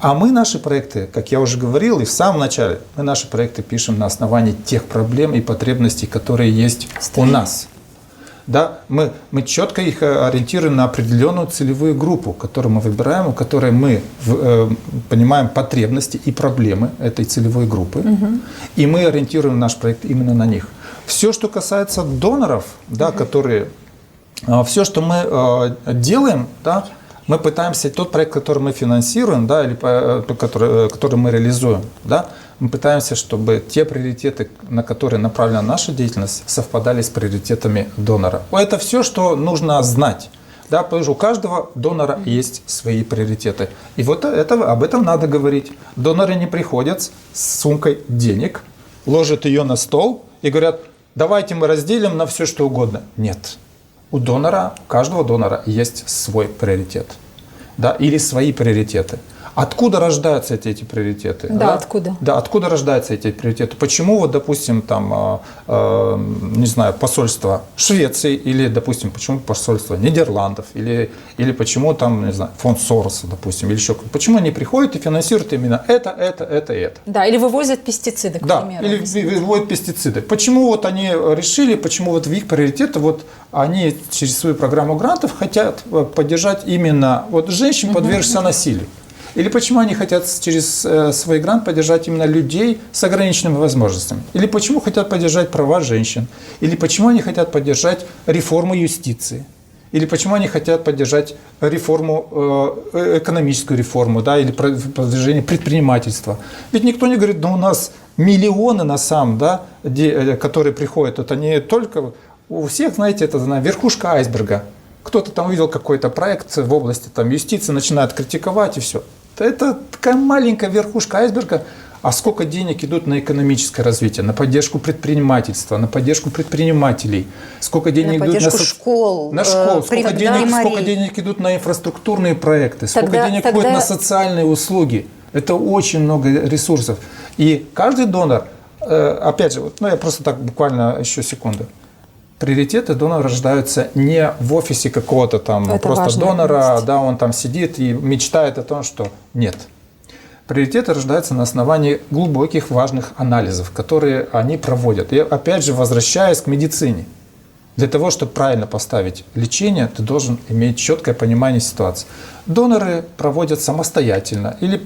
А мы наши проекты, как я уже говорил и в самом начале, мы наши проекты пишем на основании тех проблем и потребностей, которые есть у нас. Да, мы четко их ориентируем на определенную целевую группу, которую мы выбираем, у которой мы понимаем потребности и проблемы этой целевой группы, и мы ориентируем наш проект именно на них. Все, что касается доноров, да, все, что мы делаем, да, мы пытаемся тот проект, который мы финансируем, да, или который мы реализуем, да, мы пытаемся, чтобы те приоритеты, на которые направлена наша деятельность, совпадали с приоритетами донора. Это все, что нужно знать. Да, потому что у каждого донора есть свои приоритеты. И вот об этом надо говорить. Доноры не приходят с сумкой денег, ложат ее на стол и говорят, давайте мы разделим на все, что угодно. Нет. У каждого донора есть свой приоритет. Да, или свои приоритеты. Откуда рождаются эти приоритеты? Да, откуда? Да, откуда рождаются эти приоритеты? Почему, вот, допустим, там, не знаю, посольство Швеции или, допустим, почему посольство Нидерландов или почему там, не знаю, фонд Сороса, допустим, или еще кто-то. Почему они приходят и финансируют именно это и это? Да, или вывозят пестициды, к примеру. Да, или вывозят пестициды. Почему вот они решили, почему вот в их приоритеты вот они через свою программу грантов хотят поддержать именно вот женщин, подвергшихся насилию? Или почему они хотят через свой грант поддержать именно людей с ограниченными возможностями? Или почему хотят поддержать права женщин? Или почему они хотят поддержать реформу юстиции? Или почему они хотят поддержать реформу, экономическую реформу, да, или продвижение предпринимательства? Ведь никто не говорит, у нас миллионы на самом, да, которые приходят, это не только у всех, знаете, это верхушка айсберга. Кто-то там увидел какой-то проект в области там, юстиции, начинает критиковать и все. Это такая маленькая верхушка айсберга. А сколько денег идут на экономическое развитие, на поддержку предпринимательства, на поддержку предпринимателей, сколько денег идут на школ, сколько денег идут на инфраструктурные проекты, сколько денег уходит на социальные услуги. Это очень много ресурсов. И каждый донор, опять же, я просто так буквально еще секунду. Приоритеты донора рождаются не в офисе какого-то там это просто донора, да, он там сидит и мечтает о том, что нет. Приоритеты рождаются на основании глубоких, важных анализов, которые они проводят. И опять же, возвращаясь к медицине. Для того, чтобы правильно поставить лечение, ты должен иметь четкое понимание ситуации. Доноры проводят самостоятельно или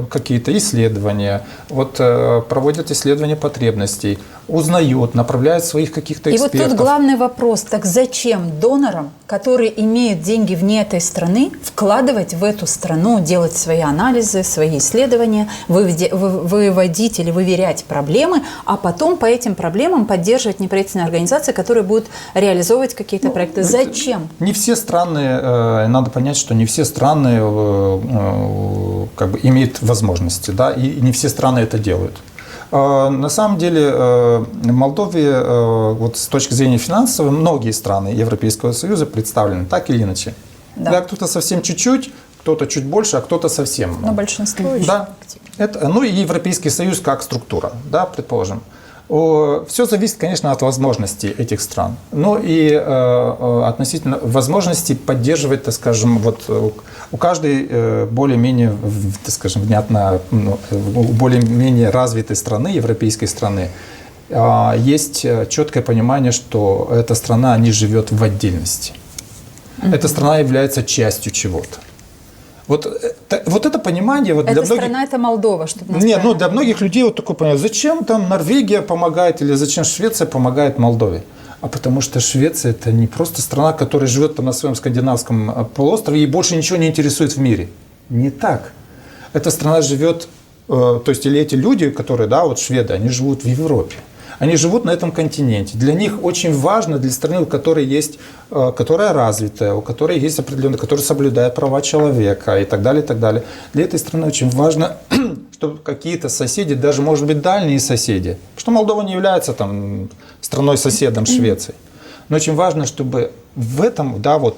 какие-то исследования, проводят исследования потребностей, узнают, направляют своих каких-то экспертов. И вот тут главный вопрос, так зачем донорам, которые имеют деньги вне этой страны, вкладывать в эту страну, делать свои анализы, свои исследования, выводить или выверять проблемы, а потом по этим проблемам поддерживать неправительственные организации, которые будут реализовывать какие-то проекты. Зачем? Не все страны, надо понять, что не все страны имеют возможности, да, и не все страны это делают. На самом деле в Молдове с точки зрения финансовой многие страны Европейского Союза представлены так или иначе. Да, кто-то совсем чуть-чуть, кто-то чуть больше, а кто-то совсем. Но большинство еще. Да. И Европейский Союз как структура, да, предположим. Все зависит, конечно, от возможностей этих стран. Ну и относительно возможности поддерживать, так скажем, у каждой более-менее, так скажем, внятно, более-менее развитой страны, европейской страны, есть четкое понимание, что эта страна не живет в отдельности. Эта страна является частью чего-то. Вот это понимание... Эта для страна многих... – это Молдова, чтобы нас Нет, для многих людей такое понимание. Зачем там Норвегия помогает или зачем Швеция помогает Молдове? А потому что Швеция – это не просто страна, которая живет там на своем скандинавском полуострове и больше ничего не интересует в мире. Не так. Эта страна живет, или эти люди, которые, шведы, они живут в Европе. Они живут на этом континенте. Для них очень важно, для страны, которая развитая, у которой есть определенные, которая соблюдает права человека и так далее, и так далее. Для этой страны очень важно, чтобы какие-то соседи, даже, может быть, дальние соседи, потому что Молдова не является страной-соседом Швеции, но очень важно, чтобы в этом, в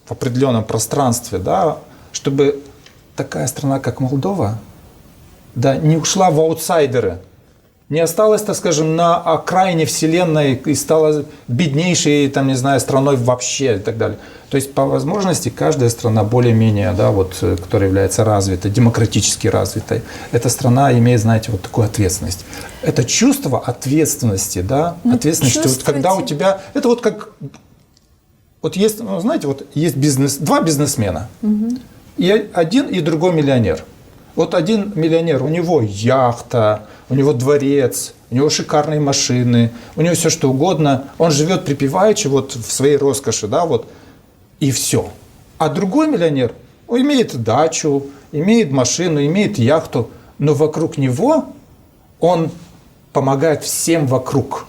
определенном пространстве, чтобы такая страна, как Молдова, не ушла в аутсайдеры, не осталась, так скажем, на окраине вселенной и стала беднейшей, страной вообще и так далее. То есть, по возможности, каждая страна более-менее, которая является развитой, демократически развитой, эта страна имеет, такую ответственность. Это чувство ответственности, ответственности, когда у тебя, это как, есть, есть два бизнесмена, и один, и другой миллионер. Один миллионер, у него яхта, у него дворец, у него шикарные машины, у него все что угодно. Он живет припеваючи в своей роскоши, и все. А другой миллионер имеет дачу, имеет машину, имеет яхту, но вокруг него он помогает всем вокруг.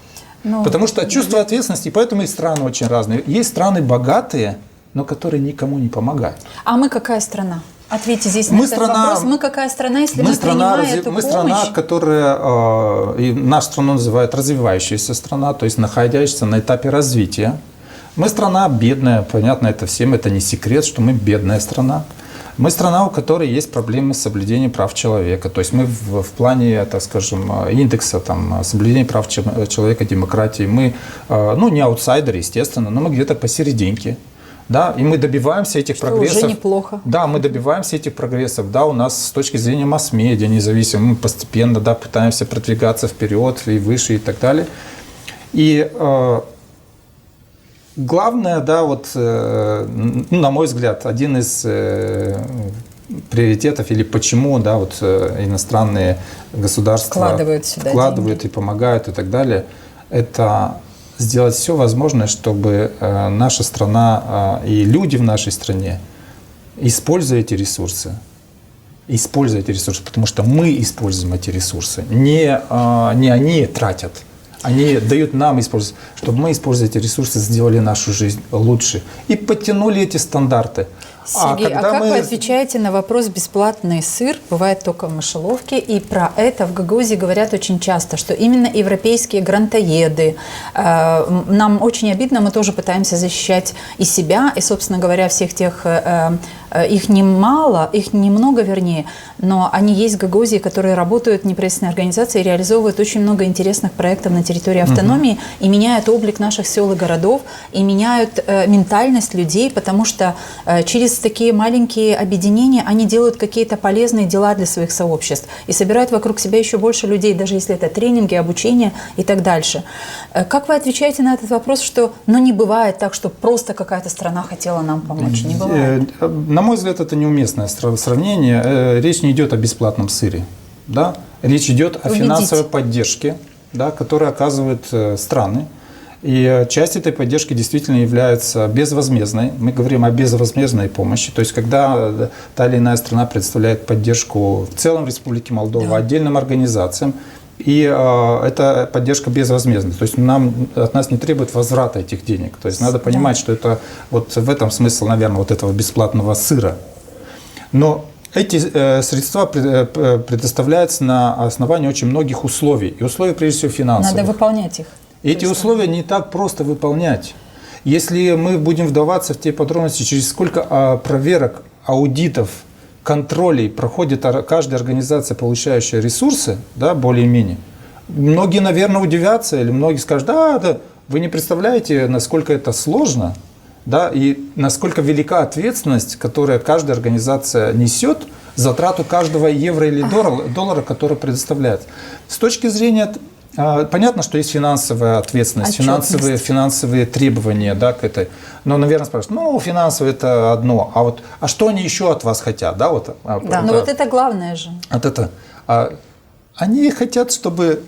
Потому что чувство ответственности, поэтому и страны очень разные. Есть страны богатые, но которые никому не помогают. А мы какая страна? Ответьте здесь на этот вопрос. Мы какая страна, если мы принимаем эту помощь? Мы страна, которая, и нашу страну называют развивающаяся страна, то есть находящаяся на этапе развития. Мы страна бедная, понятно, это всем, это не секрет, что мы бедная страна. Мы страна, у которой есть проблемы с соблюдением прав человека. То есть мы в плане, так скажем, индекса соблюдения прав человека, демократии, мы, не аутсайдеры, естественно, но мы где-то посерединке. Да, и мы добиваемся этих прогрессов. Уже неплохо. Да, мы добиваемся этих прогрессов. Да, у нас с точки зрения масс-медиа независимо, мы постепенно пытаемся продвигаться вперед и выше и так далее. И главное, на мой взгляд, один из приоритетов или почему, иностранные государства вкладывают и помогают и так далее, это сделать все возможное, чтобы наша страна и люди в нашей стране, используя эти ресурсы, используя эти ресурсы, потому что мы используем эти ресурсы. Не они тратят, они дают нам использовать, чтобы мы, используя эти ресурсы, сделали нашу жизнь лучше и подтянули эти стандарты. Сергей, а как вы отвечаете на вопрос «бесплатный сыр бывает только в мышеловке»? И про это в Гагаузии говорят очень часто, что именно европейские грантоеды, нам очень обидно, мы тоже пытаемся защищать и себя, и, собственно говоря, всех тех, их немного, вернее, но они есть в Гагаузии, которые работают в неправительственной организации и реализовывают очень много интересных проектов на территории автономии и меняют облик наших сел и городов, и меняют ментальность людей, потому что через такие маленькие объединения они делают какие-то полезные дела для своих сообществ и собирают вокруг себя еще больше людей, даже если это тренинги, обучение и так дальше. Как вы отвечаете на этот вопрос, что не бывает так, что просто какая-то страна хотела нам помочь? Не бывает. На мой взгляд, это неуместное сравнение. Речь не идет о бесплатном сыре. Да? Речь идет о финансовой поддержке, да, которую оказывают страны. И часть этой поддержки действительно является безвозмездной. Мы говорим о безвозмездной помощи. То есть, когда та или иная страна предоставляет поддержку в целом Республике Молдова, отдельным организациям, и эта поддержка безвозмездная. То есть, от нас не требует возврата этих денег. То есть, надо понимать, что это вот в этом смысл, наверное, вот этого бесплатного сыра. Но эти средства предоставляются на основании очень многих условий. И условий, прежде всего, финансовых. Надо выполнять их. Эти условия не так просто выполнять. Если мы будем вдаваться в те подробности, через сколько проверок, аудитов, контролей проходит каждая организация, получающая ресурсы, да, более-менее, многие, наверное, удивятся, или многие скажут, да, вы не представляете, насколько это сложно, да, и насколько велика ответственность, которую каждая организация несет за трату каждого евро или доллара, который предоставляет. С точки зрения... Понятно, что есть финансовая ответственность, финансовые требования, да, к этой. Но, наверное, спрашивают, финансовое это одно, а что они еще от вас хотят, да, вот. Да, но вот это главное же. Они хотят, чтобы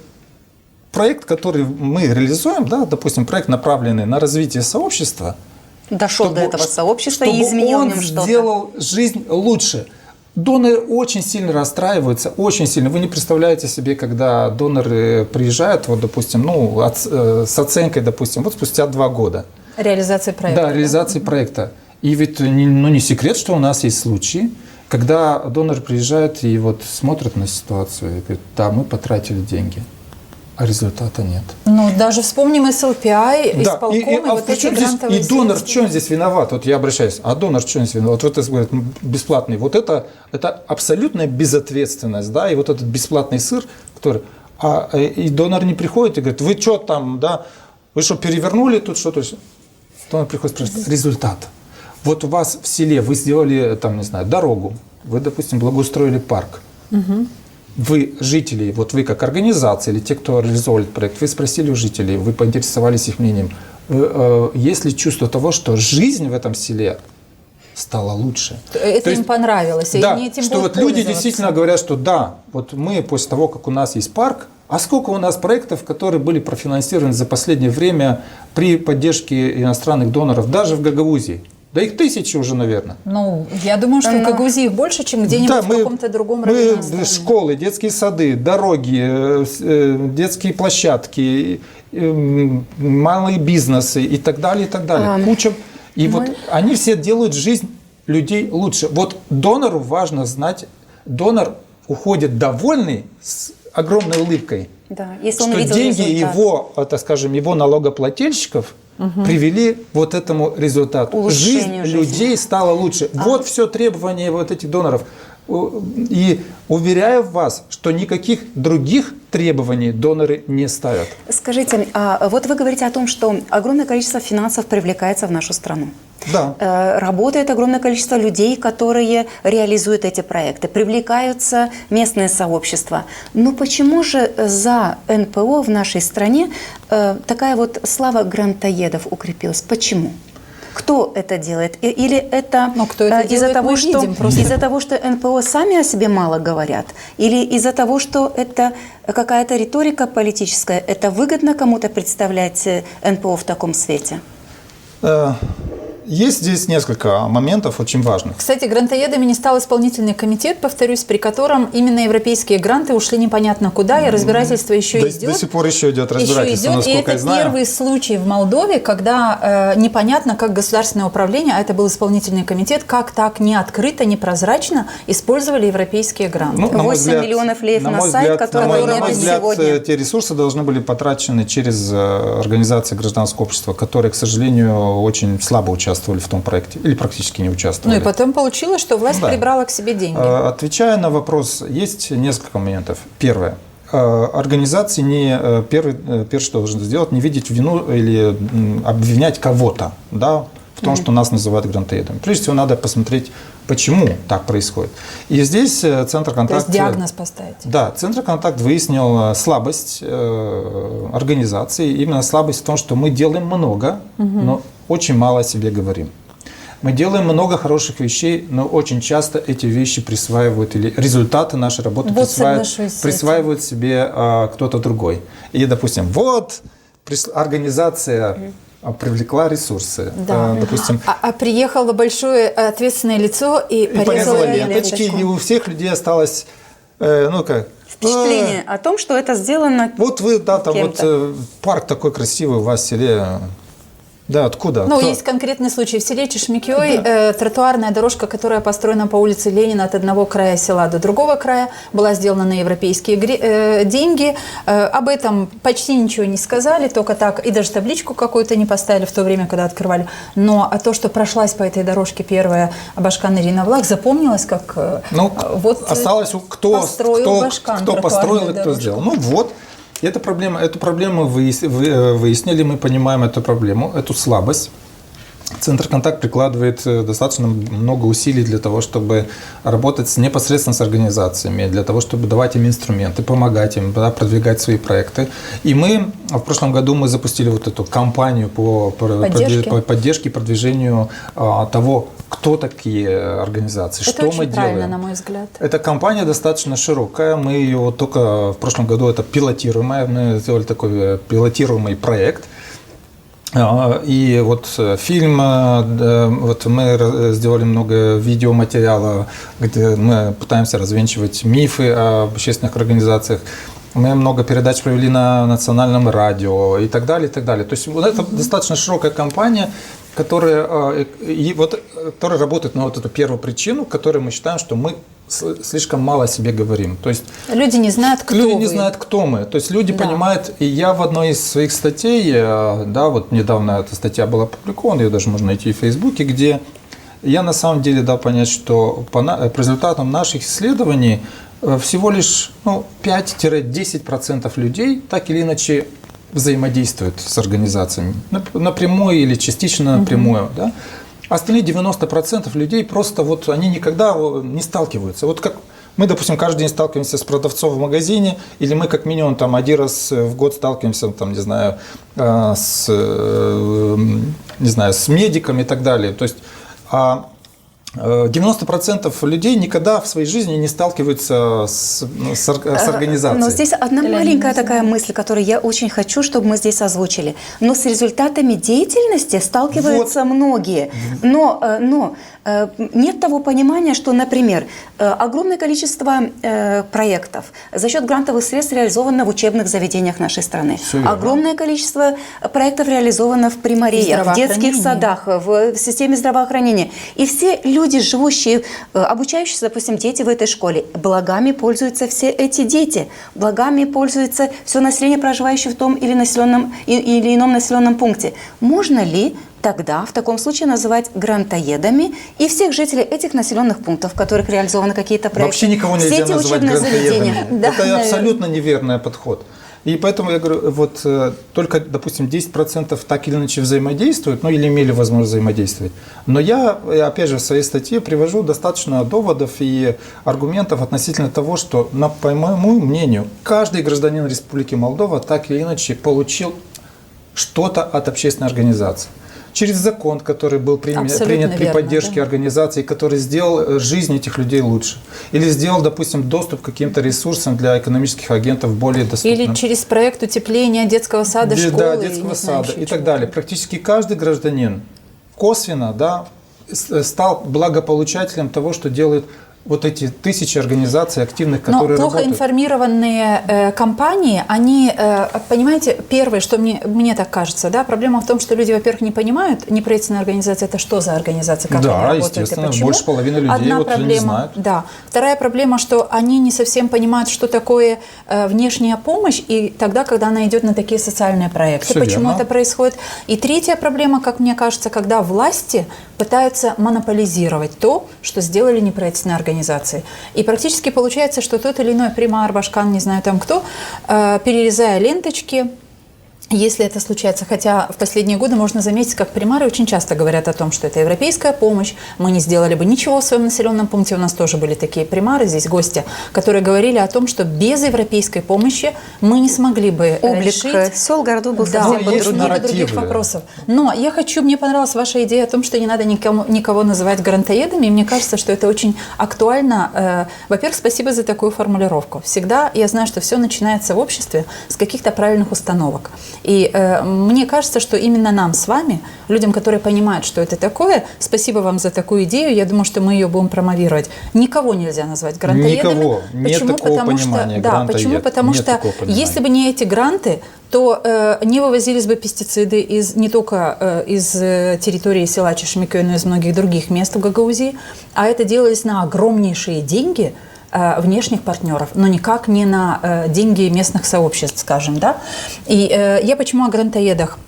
проект, который мы реализуем, да, допустим, проект, направленный на развитие сообщества, дошел до этого сообщества и изменил в нем что-то. Он сделал жизнь лучше. Доноры очень сильно расстраиваются, очень сильно. Вы не представляете себе, когда доноры приезжают, вот, допустим, с оценкой, допустим, вот спустя 2 года. Реализации проекта. Да, реализации проекта. И ведь не секрет, что у нас есть случаи, когда донор приезжает и вот смотрит на ситуацию и говорит, да, мы потратили деньги, а результата нет. Даже вспомним SLPI, исполком, вот эти грантовые и донор, в чем здесь виноват? Вот я обращаюсь, а донор в чем здесь виноват? Вот это, говорят, бесплатный. Вот это абсолютная безответственность, да, и вот этот бесплатный сыр, который... и донор не приходит и говорит, вы что там, да, вы что, перевернули тут что-то? Донор приходит и спрашивает, результат. Вот у вас в селе вы сделали, там, не знаю, дорогу, вы, допустим, благоустроили парк. Вы, жителей, вот вы как организация или те, кто реализовывали проект, вы спросили у жителей, вы поинтересовались их мнением, есть ли чувство того, что жизнь в этом селе стала лучше? Это им понравилось, да, и они этим что вот люди действительно говорят, что да, вот мы после того, как у нас есть парк, а сколько у нас проектов, которые были профинансированы за последнее время при поддержке иностранных доноров, даже в Гагаузии? Да их 1000 уже, в я думаю, что в Гагаузии их больше, чем где-нибудь в каком-то другом районе. Школы, детские сады, дороги, детские площадки, малые бизнесы и так далее, и так далее. Куча. И вот они все делают жизнь людей лучше. Вот донору важно знать, донор уходит довольный, с огромной улыбкой, если он что деньги его, так скажем, его налогоплательщиков привели вот этому результату. Жизнь людей стала лучше. Вот все требования вот этих доноров. И уверяю вас, что никаких других требований доноры не ставят. Скажите, вот вы говорите о том, что огромное количество финансов привлекается в нашу страну. Да. Работает огромное количество людей, которые реализуют эти проекты. Привлекаются местные сообщества. Но почему же за НПО в нашей стране такая вот слава грантоедов укрепилась? Почему? Кто это делает? Или это, из-за того, что НПО сами о себе мало говорят? Или из-за того, что это какая-то риторика политическая? Это выгодно кому-то представлять НПО в таком свете? Есть здесь несколько моментов очень важных. Кстати, грантоедами не стал исполнительный комитет, повторюсь, при котором именно европейские гранты ушли непонятно куда, и разбирательство еще идет. До сих пор еще идет разбирательство, и насколько это я знаю. первый случай в Молдове, когда непонятно, как государственное управление, а это был исполнительный комитет, как так не открыто, не прозрачно использовали европейские гранты. Ну, на мой 8 взгляд, миллионов леев на мой сайт, взгляд, который на нет мой взгляд, сегодня. те ресурсы должны были потрачены через организации гражданского общества, которые, к сожалению, очень слабо участвовали в том проекте или практически не участвовали. Ну и потом получилось, что власть прибрала к себе деньги. Отвечая на вопрос, есть несколько моментов. Первое. Организации первое, что должны сделать, не видеть вину или обвинять кого-то, да, в том, что нас называют грантоедами. Прежде всего, надо посмотреть, почему так происходит. И здесь Центр «Контакт». То есть диагноз поставить. Да, Центр «Контакт» выяснил слабость организации. Именно слабость в том, что мы делаем много, но очень мало о себе говорим. Мы делаем много хороших вещей, но очень часто эти вещи присваивают, или результаты нашей работы присваивают себе кто-то другой. И, допустим, организация привлекла ресурсы. Да. Допустим, а приехало большое ответственное лицо и порезало ленточки, и у всех людей осталось, Впечатление о том, что это сделано вот вы, да, там кем-то. вот парк такой красивый у вас в селе. Да, откуда? Ну, Кто? есть конкретный случай. В селе Чешмекёй тротуарная дорожка, которая построена по улице Ленина от одного края села до другого края, была сделана на европейские деньги. Об этом почти ничего не сказали, только так. И даже табличку какую-то не поставили в то время, когда открывали. Но то, что прошлась по этой дорожке первая Башкан Ирина Влах, запомнилось как осталось кто построил и кто сделал. Ну вот. Эту проблему выяснили, мы понимаем эту проблему, эту слабость. Центр «Контакт» прикладывает достаточно много усилий для того, чтобы работать непосредственно с организациями, для того, чтобы давать им инструменты, помогать им, продвигать свои проекты. И в прошлом году мы запустили вот эту кампанию по поддержке и продвижению того, кто такие организации, это что очень мы правильно, делаем. На мой взгляд. Эта кампания достаточно широкая. Мы ее только в прошлом году мы сделали такой пилотируемый проект. И вот фильм, вот мы сделали много видеоматериала, где мы пытаемся развенчивать мифы об общественных организациях. Мы много передач провели на национальном радио и так далее, и так далее. То есть вот это достаточно широкая кампания, которая работает на вот эту первую причину, которую мы считаем, что мы слишком мало о себе говорим. То есть люди не знают, кто мы. То есть люди понимают, и я в одной из своих статей, вот недавно эта статья была опубликована, ее даже можно найти в Фейсбуке, где я на самом деле дал понять, что по результатам наших исследований всего лишь 5-10% людей так или иначе взаимодействуют с организациями. Напрямую или частично напрямую. Да? Остальные 90% людей просто они никогда не сталкиваются. Вот как мы, допустим, каждый день сталкиваемся с продавцом в магазине, или мы как минимум один раз в год сталкиваемся, с медиками и так далее. То есть 90% людей никогда в своей жизни не сталкиваются с организацией. Но здесь одна маленькая такая мысль, которую я очень хочу, чтобы мы здесь озвучили. Но с результатами деятельности сталкиваются многие. Но нет того понимания, что, например, огромное количество проектов за счет грантовых средств реализовано в учебных заведениях нашей страны. Огромное количество проектов реализовано в примариях, в детских садах, в системе здравоохранения. И все люди, живущие, обучающиеся, допустим, дети в этой школе, благами пользуются все эти дети, благами пользуется все население, проживающее в том или ином населенном пункте. Можно ли тогда в таком случае называть грантоедами и всех жителей этих населенных пунктов, в которых реализованы какие-то проекты? Вообще никого нельзя назвать грантоедами. Это абсолютно неверный подход. И поэтому я говорю, только, допустим, 10% так или иначе взаимодействуют, или имели возможность взаимодействовать. Но я, опять же, в своей статье привожу достаточно доводов и аргументов относительно того, что, по моему мнению, каждый гражданин Республики Молдова так или иначе получил что-то от общественной организации. Через закон, который был принят при поддержке организации, который сделал жизнь этих людей лучше. Или сделал, допустим, доступ к каким-то ресурсам для экономических агентов более доступным. Или через проект утепления детского сада, школы. Да, детского сада и так далее. Практически каждый гражданин в косвенно, да, стал благополучателем того, что делают вот эти тысячи организаций активных, которые Но плохо работают. информированные компании, они, понимаете, первое, что мне так кажется, да, проблема в том, что люди, во-первых, не понимают, неправительственная организация – это что за организация, как Да, они работают и естественно, почему. больше половины людей Одна вот проблема, не знают. Да. Вторая проблема, что они не совсем понимают, что такое внешняя помощь, и тогда, когда она идет на такие социальные проекты, Все почему верно. это происходит. И третья проблема, как мне кажется, когда власти пытаются монополизировать то, что сделали неправительственные организации. И практически получается, что тот или иной примар, Башкан, не знаю там кто, перерезая ленточки, если это случается, хотя в последние годы можно заметить, как примары очень часто говорят о том, что это европейская помощь, мы не сделали бы ничего в своем населенном пункте. У нас тоже были такие примары, здесь гости, которые говорили о том, что без европейской помощи мы не смогли бы решить сел, городов был да, совсем есть очень много нарративы. других вопросов. Но мне понравилась ваша идея о том, что не надо никого называть грантоедами, и мне кажется, что это очень актуально. Во-первых, спасибо за такую формулировку. Всегда я знаю, что все начинается в обществе с каких-то правильных установок. И мне кажется, что именно нам с вами, людям, которые понимают, что это такое, спасибо вам за такую идею, я думаю, что мы ее будем промовировать. Никого нельзя назвать грантоедами. Никого. Нет Почему? такого Потому что, понимания, да, грантоед. почему? Потому Нет что такого понимания. если бы не эти гранты, то не вывозились бы пестициды не только из территории села Чешмекёй, но и из многих других мест в Гагаузии, а это делалось на огромнейшие деньги внешних партнеров, но никак не на деньги местных сообществ, скажем, да. И я почему о грантоедах?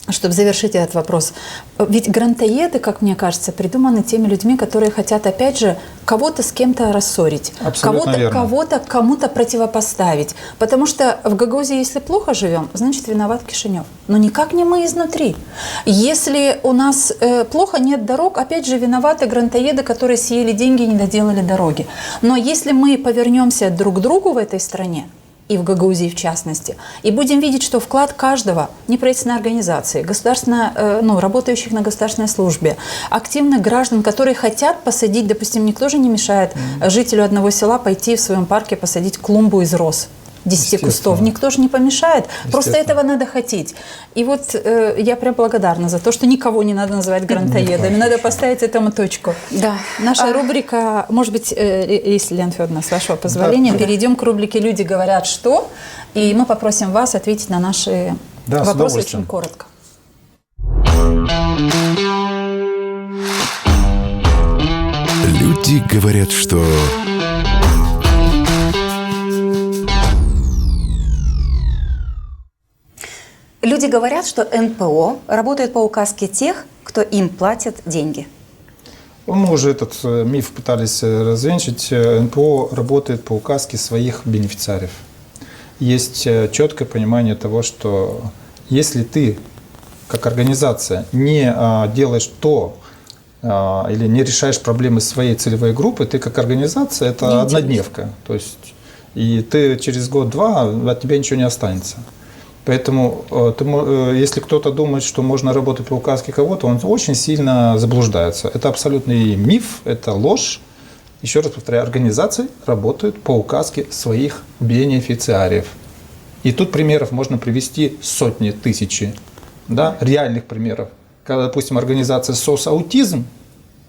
Чтобы завершить этот вопрос. Ведь грантоеды, как мне кажется, придуманы теми людьми, которые хотят, опять же, кого-то с кем-то рассорить, кого-то кому-то противопоставить. Потому что в Гагаузии, если плохо живем, значит, виноват Кишинев. Но никак не мы изнутри. Если у нас плохо, нет дорог, опять же, виноваты грантоеды, которые съели деньги и не доделали дороги. Но если мы повернемся друг к другу в этой стране, и в Гагаузии в частности, и будем видеть, что вклад каждого неправительственной организации, работающих на государственной службе, активных граждан, которые хотят посадить, допустим, никто же не мешает жителю одного села пойти в своем парке посадить клумбу из роз. 10 кустов. Никто же не помешает. Просто этого надо хотеть. И вот я прям благодарна за то, что никого не надо называть грантоедами. Надо поставить этому точку. Да. Наша рубрика, может быть, если, Лена Федоровна, с вашего позволения, перейдем к рубрике «Люди говорят что?», и мы попросим вас ответить на наши вопросы очень коротко. Люди говорят, что... Люди говорят, что НПО работает по указке тех, кто им платит деньги. Мы уже этот миф пытались развенчать. НПО работает по указке своих бенефициариев. Есть четкое понимание того, что если ты, как организация, не делаешь то, или не решаешь проблемы своей целевой группы, ты как организация – это однодневка. То есть, и ты через год-два, от тебя ничего не останется. Поэтому, если кто-то думает, что можно работать по указке кого-то, он очень сильно заблуждается. Это абсолютный миф, это ложь. Еще раз повторяю, организации работают по указке своих бенефициариев. И тут примеров можно привести сотни, тысячи, да, реальных примеров. Когда, допустим, организация СОС «Аутизм»,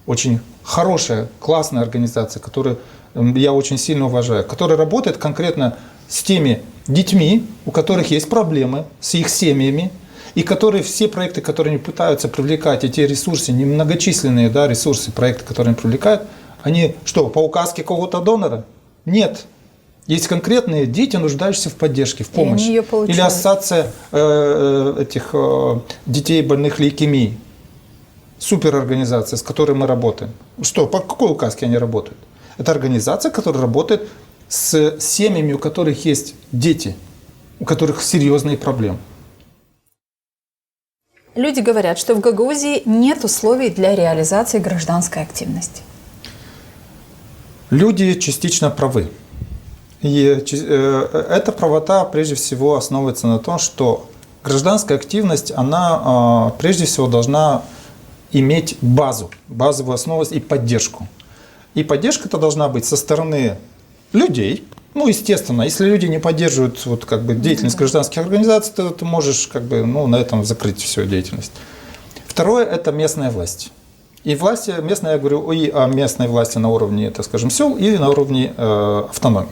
очень хорошая, классная организация, которую я очень сильно уважаю, которая работает конкретно с теми детьми, у которых есть проблемы, с их семьями, и которые все проекты, которые они пытаются привлекать, эти ресурсы, немногочисленные ресурсы, проекты, которые они привлекают, они что, по указке кого-то донора? Нет. Есть конкретные дети, нуждающиеся в поддержке, в помощи. Или ассоциация этих детей, больных лейкемией. Суперорганизация, с которой мы работаем. Что, по какой указке они работают? Это организация, которая работает с семьями, у которых есть дети, у которых серьезные проблемы. Люди говорят, что в Гагаузии нет условий для реализации гражданской активности. Люди частично правы. И эта правота прежде всего основывается на том, что гражданская активность, она прежде всего должна иметь базовую основу и поддержку. И поддержка это должна быть со стороны людей. Ну, естественно, если люди не поддерживают деятельность гражданских организаций, то ты можешь на этом закрыть всю деятельность. Второе – это местная власть. И власти местные, я говорю и о местной власти на уровне, так скажем, сел, и на уровне автономии.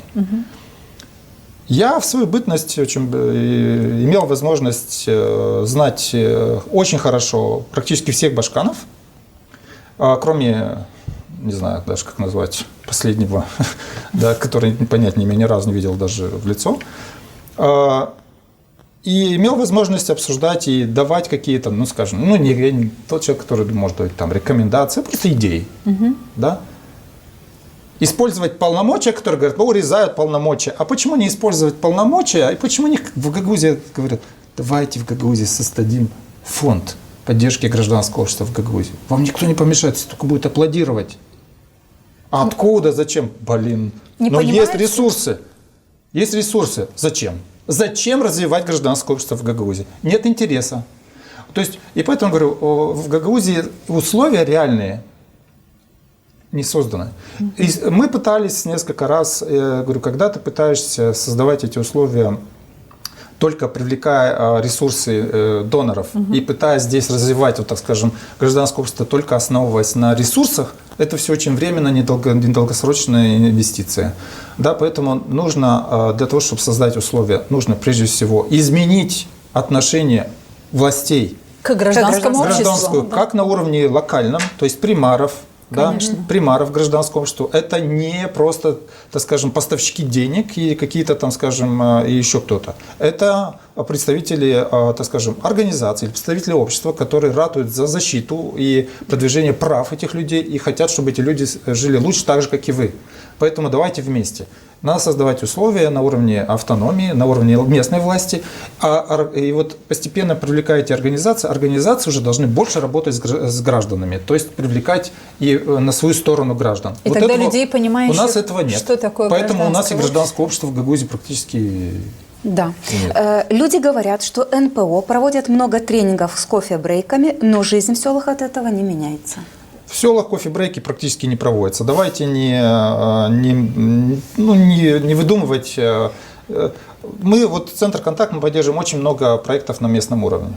Я в свою бытность имел возможность знать очень хорошо практически всех башканов, кроме, не знаю даже как назвать, последнего, да, который понятнее меня ни разу не видел даже в лицо. И имел возможность обсуждать и давать какие-то, ну, скажем, ну, не тот человек, который может давать там рекомендации, просто идеи. Да? Использовать полномочия, которые говорят, урезают полномочия. А почему не использовать полномочия? И почему не в Гагаузии говорят, давайте в Гагаузии создадим фонд поддержки гражданского общества в Гагаузии. Вам никто не помешает, только будет аплодировать. А откуда, зачем? Блин. Но есть ресурсы. Есть ресурсы. Зачем? Зачем развивать гражданское общество в Гагаузии? Нет интереса. То есть, и поэтому говорю, в Гагаузии условия реальные не созданы. И мы пытались несколько раз, я говорю, когда ты пытаешься создавать эти условия, только привлекая ресурсы доноров и пытаясь здесь развивать, вот так скажем, гражданское общество, только основываясь на ресурсах, это все очень временно, недолгосрочная инвестиция. Да, поэтому нужно, для того, чтобы создать условия, нужно прежде всего изменить отношение властей к гражданскому обществу. Как на уровне локальном, то есть примаров, да, примаров гражданского общества. Это не просто, так скажем, поставщики денег и какие-то там, скажем, и еще кто-то. Это представители, так скажем, организаций, представители общества, которые ратуют за защиту и продвижение прав этих людей и хотят, чтобы эти люди жили лучше так же, как и вы. Поэтому давайте вместе. Надо создавать условия на уровне автономии, на уровне местной власти. И вот постепенно привлекая эти организации уже должны больше работать с гражданами, то есть привлекать и на свою сторону граждан. И вот тогда людей, понимающих, у нас этого нет. Что такое поэтому у нас и гражданское общество в Гагаузии практически да. нет. Люди говорят, что НПО проводят много тренингов с кофе-брейками, но жизнь в селах от этого не меняется. В селах кофе-брейки практически не проводятся. Давайте не выдумывать. Мы, вот Центр «Контакт», мы поддерживаем очень много проектов на местном уровне.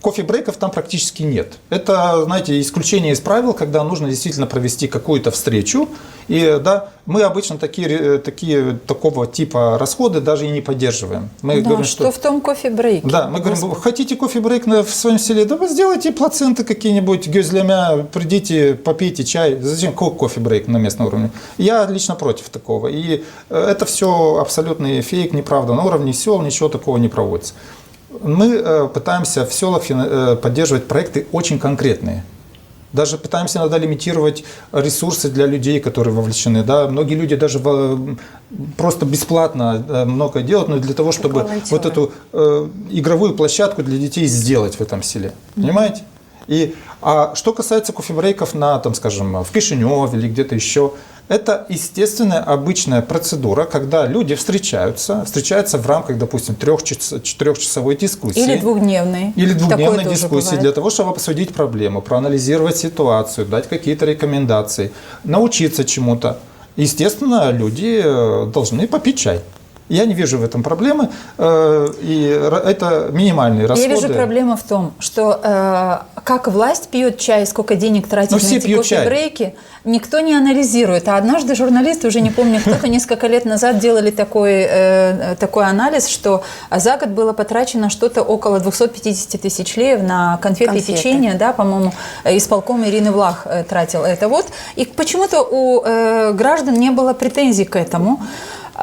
Кофе-брейков там практически нет. Это, знаете, исключение из правил, когда нужно действительно провести какую-то встречу. И да, мы обычно такого типа расходы даже и не поддерживаем. Мы говорим, что в том кофе-брейке? Да, мы говорим, хотите кофе-брейк в своем селе? Да вы сделайте плаценты какие-нибудь, гюзлямя, придите, попейте чай. Зачем кофе-брейк на местном уровне? Я лично против такого. И это все абсолютный фейк, неправда. На уровне сел ничего такого не проводится. Мы пытаемся в селах поддерживать проекты очень конкретные. Даже пытаемся иногда лимитировать ресурсы для людей, которые вовлечены. Да? Многие люди даже просто бесплатно многое делают, но для того, чтобы вот эту игровую площадку для детей сделать в этом селе. Понимаете? А что касается кофе-брейков скажем, в Кишиневе или где-то еще, это естественная, обычная процедура, когда люди встречаются в рамках, допустим, 4-часовой дискуссии. Или двухдневной. Дискуссии для того, чтобы обсудить проблему, проанализировать ситуацию, дать какие-то рекомендации, научиться чему-то. Естественно, люди должны попить чай. Я не вижу в этом проблемы, и это минимальные расходы. Я вижу проблему в том, что как власть пьет чай, сколько денег тратит на эти кофе-брейки, никто не анализирует. А однажды журналисты, уже не помню кто-то, несколько лет назад делали такой анализ, что за год было потрачено что-то около 250 тысяч леев на конфеты и печенье, да, по-моему, исполком Ирины Влах тратил это вот. И почему-то у граждан не было претензий к этому.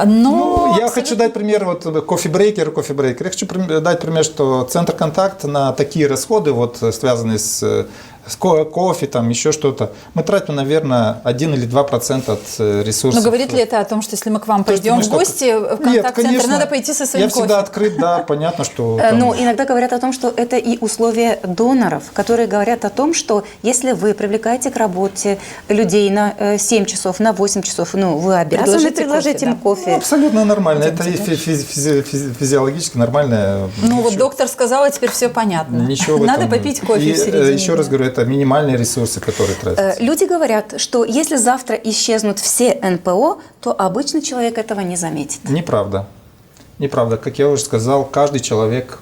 Но я хочу дать пример, вот кофе-брейкер. Я хочу дать пример, что Центр «Контакт» на такие расходы, вот, связанные с кофе, там еще что-то, мы тратим, наверное, 1 или 2% от ресурсов. Но говорит ли это о том, что если мы к вам пойдем в гости в «Контакт-центр», надо пойти со своим кофе? Я всегда открыт, да, понятно, что... Но иногда говорят о том, что это и условия доноров, которые говорят о том, что если вы привлекаете к работе людей на 7 часов, на 8 часов, вы обязаны предложить им кофе. Абсолютно нормально, это физиологически нормально. Вот доктор сказала, теперь все понятно. Надо попить кофе в середине. Еще раз говорю, это минимальные ресурсы, которые тратятся. Люди говорят, что если завтра исчезнут все НПО, то обычный человек этого не заметит. Неправда. Неправда. Как я уже сказал, каждый человек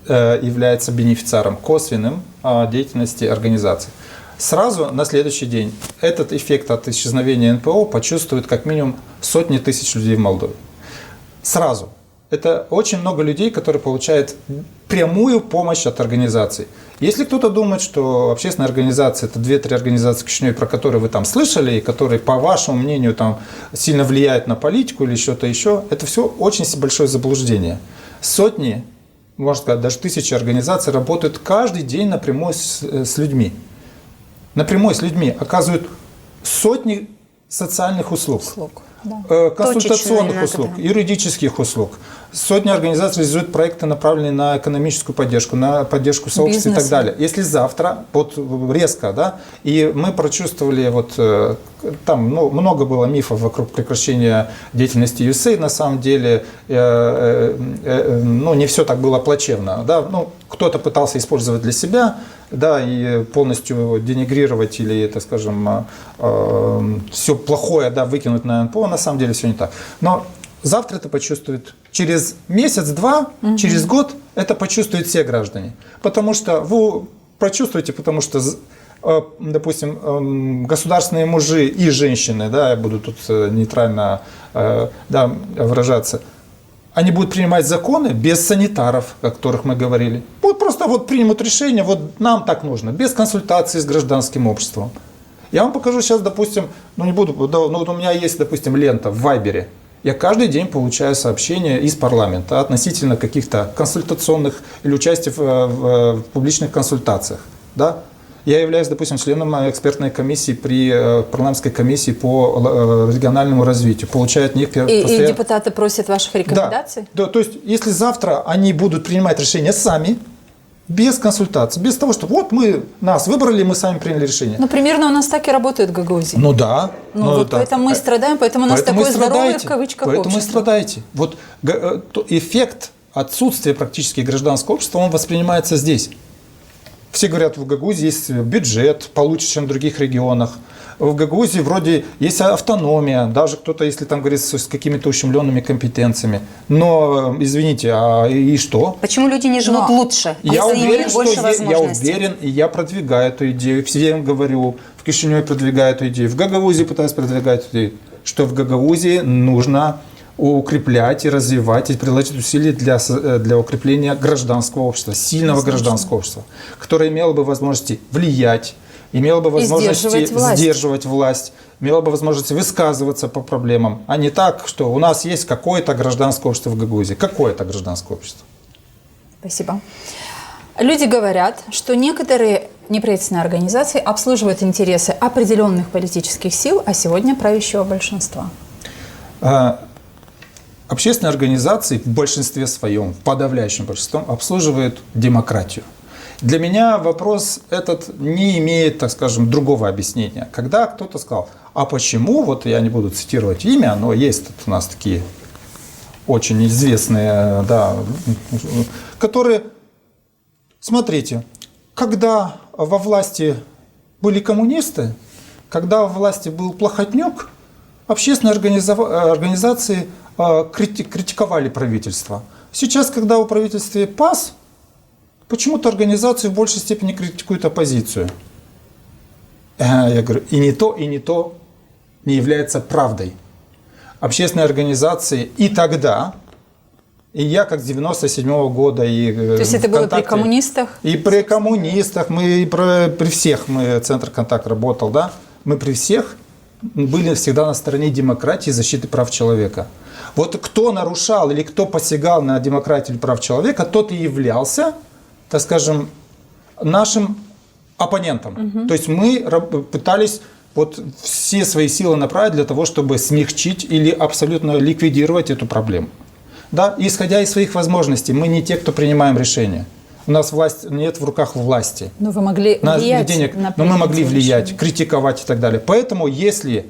является бенефициаром косвенным деятельности организации. Сразу на следующий день этот эффект от исчезновения НПО почувствуют как минимум сотни тысяч людей в Молдове. Сразу. Это очень много людей, которые получают прямую помощь от организаций. Если кто-то думает, что общественная организация – это 2-3 организации в Кишиневе, про которые вы там слышали, и которые, по вашему мнению, там, сильно влияют на политику или что-то еще, это все очень большое заблуждение. Сотни, можно сказать, даже тысячи организаций работают каждый день напрямую с людьми. Напрямую с людьми оказывают сотни социальных услуг. Консультационных услуг, юридических услуг. Сотни организаций реализуют проекты, направленные на экономическую поддержку, на поддержку сообщества и так далее. Если завтра, вот резко, да, и мы прочувствовали, вот там много было мифов вокруг прекращения деятельности USAID, на самом деле, не все так было плачевно, да, кто-то пытался использовать для себя, да, и полностью денигрировать или, так скажем, все плохое, да, выкинуть на НПО, на самом деле все не так. Но завтра это почувствует, через месяц-два, через год это почувствуют все граждане. Потому что вы прочувствуете, потому что, допустим, государственные мужи и женщины, да, я буду тут нейтрально выражаться, они будут принимать законы без санитаров, о которых мы говорили. Вот просто примут решение, вот нам так нужно, без консультации с гражданским обществом. Я вам покажу сейчас, допустим, у меня есть, допустим, лента в Вайбере. Я каждый день получаю сообщения из парламента относительно каких-то консультационных или участия в публичных консультациях. Да? Я являюсь, допустим, членом экспертной комиссии при парламентской комиссии по региональному развитию. Получают них и депутаты просят ваших рекомендаций? Да, то есть если завтра они будут принимать решения сами, без консультаций, без того, что вот нас выбрали, мы сами приняли решение. Примерно у нас так и работает Гагаузия. Да. Поэтому мы страдаем, поэтому у нас такое здоровье в кавычках Поэтому общество. и страдаете. Вот эффект отсутствия практически гражданского общества, он воспринимается здесь. Все говорят, в Гагаузии есть бюджет получше, чем в других регионах. В Гагаузии вроде есть автономия, даже кто-то, если там говорит, с какими-то ущемленными компетенциями. Но, извините, и что? Почему люди не живут лучше? Я уверен, и я продвигаю эту идею. Всем говорю, в Кишиневе продвигаю эту идею, в Гагаузии пытаюсь продвигать эту идею, что в Гагаузии нужно укреплять и развивать, и приложить усилия для укрепления гражданского общества, сильного гражданского общества, которое имело бы возможности влиять, имело бы возможности сдерживать власть, имело бы возможности высказываться по проблемам, а не так, что у нас есть какое-то гражданское общество в Гагаузии. Какое-то гражданское общество. Спасибо. Люди говорят, что некоторые неправительственные организации обслуживают интересы определенных политических сил, а сегодня правящего большинства. Общественные организации в большинстве своем, в подавляющем большинстве, обслуживают демократию. Для меня вопрос этот не имеет, так скажем, другого объяснения. Когда кто-то сказал, а почему, вот я не буду цитировать имя, но есть тут у нас такие очень известные, да, которые, смотрите, когда во власти были коммунисты, когда во власти был Плохотнюк, общественные организации критиковали правительство. Сейчас, когда у правительства ПАС, почему-то организации в большей степени критикуют оппозицию. Я говорю, и не то не является правдой. Общественные организации и тогда, и я как с 97-го года, и то есть это было при коммунистах? И при коммунистах, при всех, Центр «Контакт» работал, да, мы при всех были всегда на стороне демократии и защиты прав человека. Вот кто нарушал или кто посягал на демократию или прав человека, тот и являлся, так скажем, нашим оппонентом. То есть мы пытались все свои силы направить для того, чтобы смягчить или абсолютно ликвидировать эту проблему. Да? И исходя из своих возможностей, мы не те, кто принимаем решения. У нас власть нет в руках власти. Но вы могли влиять но мы могли влиять, критиковать и так далее. Поэтому если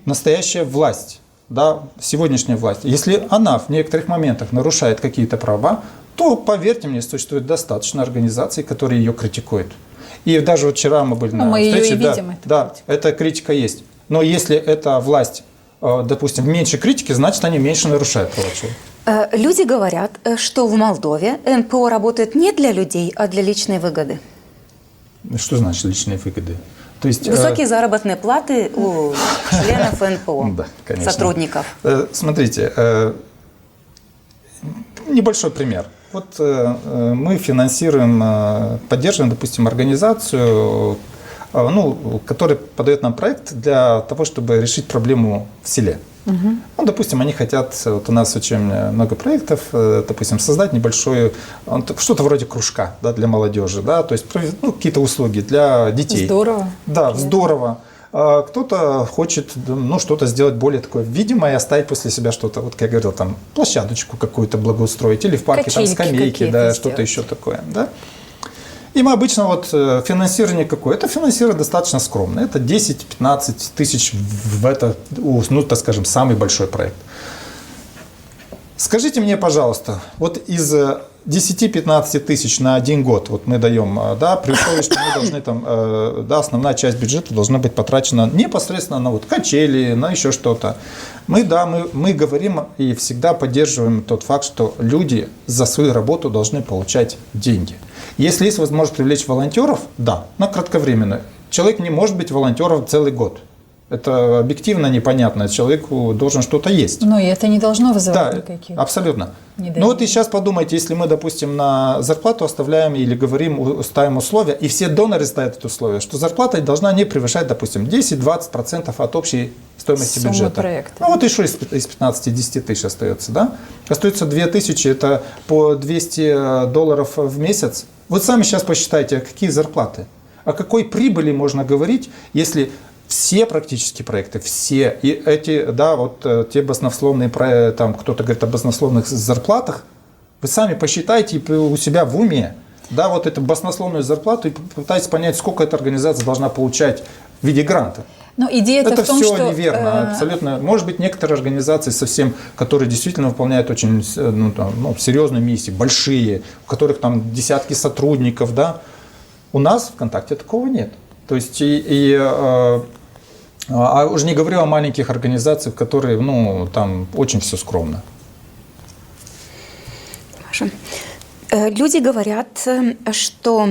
настоящая власть, да, сегодняшняя власть, если она в некоторых моментах нарушает какие-то права, то, поверьте мне, существует достаточно организаций, которые ее критикуют. И даже вчера мы были на встрече. Ее и видим, эта критика есть. Но если эта власть, допустим, меньше критики, значит, они меньше нарушают права человека. Люди говорят, что в Молдове НПО работает не для людей, а для личной выгоды. Что значит личные выгоды? То есть, высокие заработные платы у членов НПО, да, конечно. сотрудников. Смотрите, небольшой пример. Вот мы финансируем, поддерживаем, допустим, организацию, которая подает нам проект для того, чтобы решить проблему в селе. Ну, допустим, они хотят, вот у нас очень много проектов, допустим, создать небольшое, что-то вроде кружка, да, для молодежи, да, то есть какие-то услуги для детей. Здорово. Да, здорово. Кто-то хочет что-то сделать более такое видимое и оставить после себя что-то, вот как я говорил, там площадочку какую-то благоустроить или в парке там скамейки, да, что-то еще такое, да. И мы обычно вот финансирование какое? Это финансирование достаточно скромное. Это 10-15 тысяч в это, так скажем, самый большой проект. Скажите мне, пожалуйста, вот из 10-15 тысяч на один год вот мы даем, да, при условии, что мы должны там, да, основная часть бюджета должна быть потрачена непосредственно на вот качели, на еще что-то. Мы говорим и всегда поддерживаем тот факт, что люди за свою работу должны получать деньги. Если есть возможность привлечь волонтеров, да, на кратковременно. Человек не может быть волонтером целый год. Это объективно непонятно. Человеку должен что-то есть. Но и это не должно вызывать никаких. Абсолютно. недоверия. Ну вот и сейчас подумайте, если мы, допустим, на зарплату оставляем или говорим, ставим условия, и все доноры ставят это условие, что зарплата должна не превышать, допустим, 10-20% от общей стоимости Суммы бюджета. проекта. Ну вот и что из 15-10 тысяч остается, да? Остается 2000, это по $200 в месяц. Вот сами сейчас посчитайте, какие зарплаты. О какой прибыли можно говорить, если все практически проекты, все, и эти, да, вот те баснословные, там кто-то говорит о баснословных зарплатах, вы сами посчитайте у себя в уме, да, вот эту баснословную зарплату и попытайтесь понять, сколько эта организация должна получать в виде гранта. Но идея-то Это в том, все что неверно, абсолютно. Может быть, некоторые организации совсем, которые действительно выполняют очень серьезные миссии, большие, у которых там десятки сотрудников, да. У нас ВКонтакте такого нет. То есть а уже не говорю о маленьких организациях, которые, там очень все скромно. Маша, люди говорят, что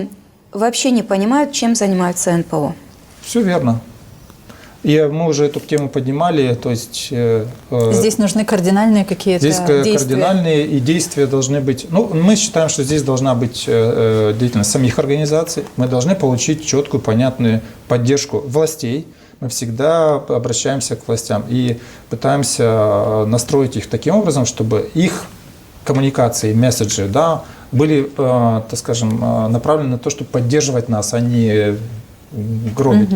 вообще не понимают, чем занимаются НПО. Все верно. И мы уже эту тему поднимали, то есть… здесь нужны кардинальные какие-то действия. Здесь кардинальные и действия должны быть… мы считаем, что здесь должна быть деятельность самих организаций. Мы должны получить четкую, понятную поддержку властей. Мы всегда обращаемся к властям и пытаемся настроить их таким образом, чтобы их коммуникации, месседжи, да, были, так скажем, направлены на то, чтобы поддерживать нас, а не гробить.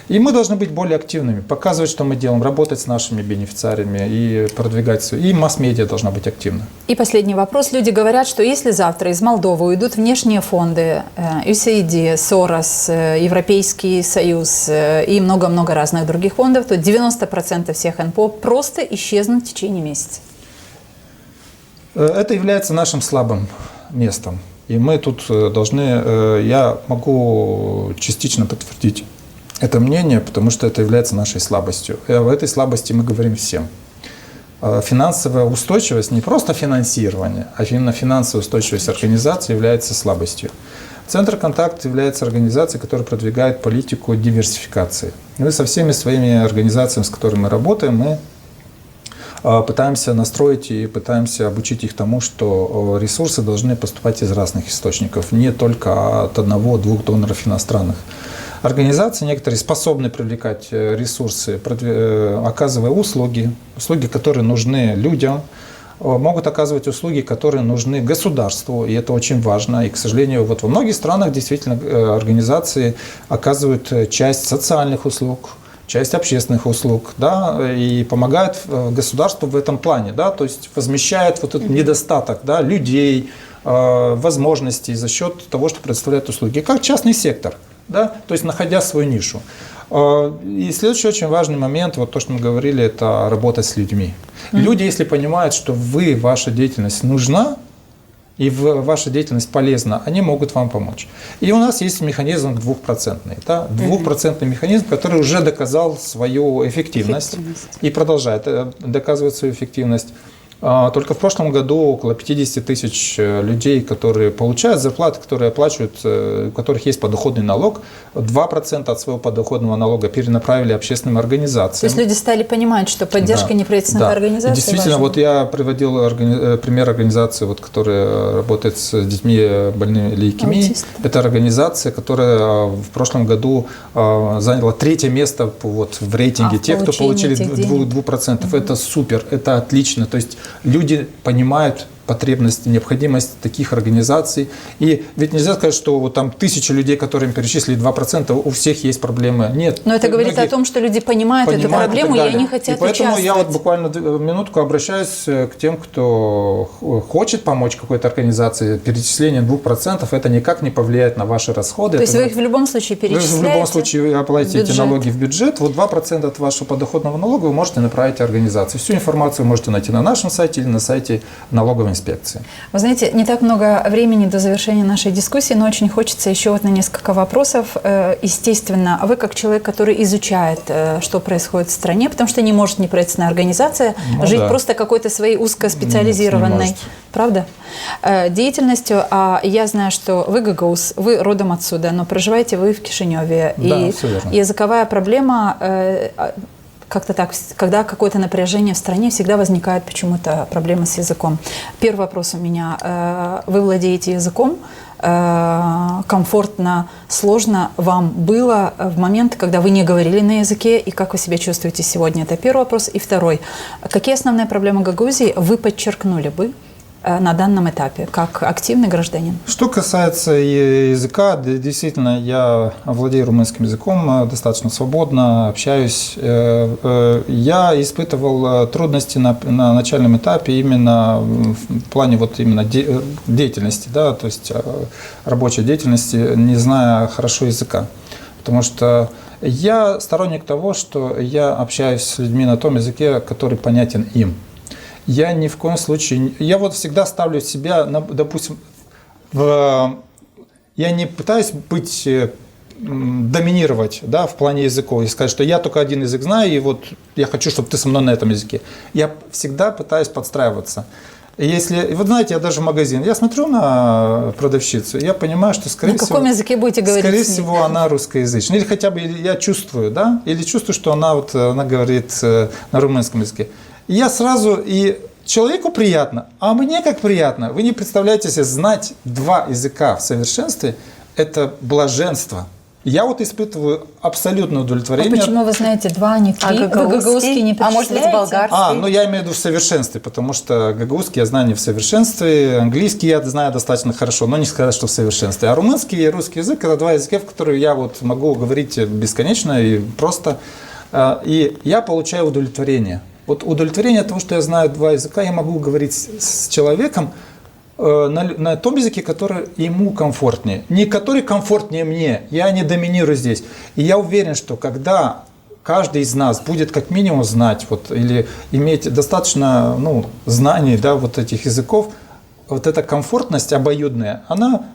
И мы должны быть более активными, показывать, что мы делаем, работать с нашими бенефициариями и продвигать все. И масс-медиа должна быть активна. И последний вопрос. Люди говорят, что если завтра из Молдовы уйдут внешние фонды, USAID, Сорос, Европейский Союз и много-много разных других фондов, то 90% всех НПО просто исчезнут в течение месяца. Это является нашим слабым местом. И мы тут должны, я могу частично подтвердить это мнение, потому что это является нашей слабостью. И об этой слабости мы говорим всем. Финансовая устойчивость, не просто финансирование, а именно финансовая устойчивость организации является слабостью. Центр «Контакт» является организацией, которая продвигает политику диверсификации. Мы со всеми своими организациями, с которыми мы работаем, мы пытаемся настроить и пытаемся обучить их тому, что ресурсы должны поступать из разных источников, не только от одного-двух доноров иностранных. Организации некоторые способны привлекать ресурсы, оказывая услуги, которые нужны людям, могут оказывать услуги, которые нужны государству, и это очень важно. И, к сожалению, вот во многих странах действительно организации оказывают часть социальных услуг, часть общественных услуг, да, и помогают государству в этом плане, да, то есть возмещают вот этот недостаток, да, людей, возможностей за счет того, что предоставляют услуги, как частный сектор, да, то есть находя свою нишу. И следующий очень важный момент, вот то, что мы говорили, это работа с людьми. Люди, если понимают, что ваша деятельность нужна, и ваша деятельность полезна, они могут вам помочь. И у нас есть механизм 2%. Да? 2% механизм, который уже доказал свою эффективность и продолжает доказывать свою эффективность. Только в прошлом году около 50 тысяч людей, которые получают зарплаты, которые оплачивают, у которых есть подоходный налог, 2% от своего подоходного налога перенаправили общественным организациям. То есть люди стали понимать, что поддержка неправительственных организаций И действительно, важна. вот я приводил пример организации, вот, которая работает с детьми больными лейкемией. Аутисты. Это организация, которая в прошлом году заняла 3-е место вот, в рейтинге тех, кто получили 2%. Это супер, это отлично. То есть люди понимают потребность, необходимость таких организаций. И ведь нельзя сказать, что вот там 1000 людей, которым перечислили 2%, у всех есть проблемы. Нет. Но это говорит о том, что люди понимают эту проблему, и они хотят и поэтому участвовать. я вот буквально минутку обращаюсь к тем, кто хочет помочь какой-то организации. Перечисление 2% это никак не повлияет на ваши расходы. То есть вы их в любом случае перечисляете? Вы в любом случае оплатите эти бюджет. налоги в бюджет. Вот 2% от вашего подоходного налога вы можете направить в организацию. Всю информацию вы можете найти на нашем сайте или на сайте налоговой инспекции. Вы знаете, не так много времени до завершения нашей дискуссии, но очень хочется еще вот на несколько вопросов. Естественно, вы как человек, который изучает, что происходит в стране, потому что не может неправительственная организация жить просто какой-то своей узкоспециализированной, правда, деятельностью. А я знаю, что вы гагауз, вы родом отсюда, но проживаете вы в Кишиневе. Да, и все верно. языковая проблема... Как-то так, когда какое-то напряжение в стране, всегда возникает почему-то проблема с языком. Первый вопрос у меня. Вы владеете языком? Комфортно, сложно вам было в момент, когда вы не говорили на языке, и как вы себя чувствуете сегодня? Это первый вопрос. И второй. Какие основные проблемы Гагаузии вы подчеркнули бы на данном этапе, как активный гражданин? Что касается языка, действительно, я владею румынским языком достаточно свободно, общаюсь. Я испытывал трудности на начальном этапе именно в плане вот именно деятельности, да, то есть рабочей деятельности, не зная хорошо языка. Потому что я сторонник того, что я общаюсь с людьми на том языке, который понятен им. Я ни в коем случае... Я вот всегда ставлю себя, допустим, я не пытаюсь доминировать, да, в плане языков и сказать, что я только один язык знаю, и вот я хочу, чтобы ты со мной на этом языке. Я всегда пытаюсь подстраиваться. Если, вот знаете, я даже в магазин, я смотрю на продавщицу, я понимаю, что, скорее всего... На каком языке будете говорить? Скорее всего, она русскоязычная. Или хотя бы я чувствую, да, или чувствую, что она говорит на румынском языке. И я сразу, и человеку приятно, а мне как приятно. Вы не представляете себе, знать 2 языка в совершенстве – это блаженство. Я вот испытываю абсолютное удовлетворение. А почему вы знаете 2, а не 3? Гагаузский не а может быть болгарский? Ну я имею в виду в совершенстве, потому что гагаузский я знаю не в совершенстве, английский я знаю достаточно хорошо, но не сказать, что в совершенстве. А румынский и русский язык – это 2 языка, в которые я вот могу говорить бесконечно и просто. И я получаю удовлетворение. Вот удовлетворение от того, что я знаю 2 языка, я могу говорить с человеком на том языке, который ему комфортнее. Не который комфортнее мне, я не доминирую здесь. И я уверен, что когда каждый из нас будет как минимум знать вот, или иметь достаточно знаний, да, вот этих языков, вот эта комфортность обоюдная,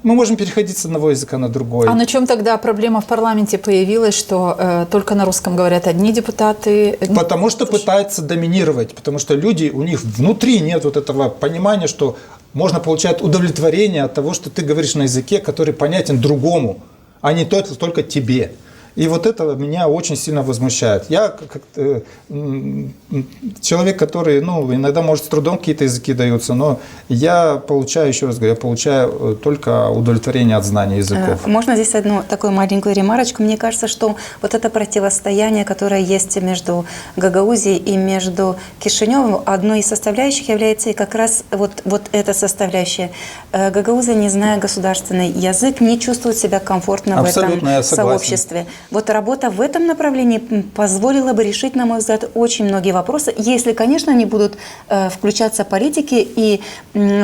мы можем переходить с одного языка на другой. А на чем тогда проблема в парламенте появилась, что только на русском говорят одни депутаты? Потому что пытаются доминировать, потому что люди, у них внутри нет вот этого понимания, что можно получать удовлетворение от того, что ты говоришь на языке, который понятен другому, а не только тебе. И вот это меня очень сильно возмущает. Я как человек, который, иногда, может, с трудом какие-то языки даются, но я получаю, еще раз говорю, я получаю только удовлетворение от знания языков. Можно здесь одну такую маленькую ремарочку? Мне кажется, что вот это противостояние, которое есть между Гагаузией и между Кишиневым, одной из составляющих является и как раз вот эта составляющая. Гагаузия, не зная государственный язык, не чувствует себя комфортно Абсолютно, в этом сообществе. Вот работа в этом направлении позволила бы решить, на мой взгляд, очень многие вопросы, если, конечно, они будут включаться политики и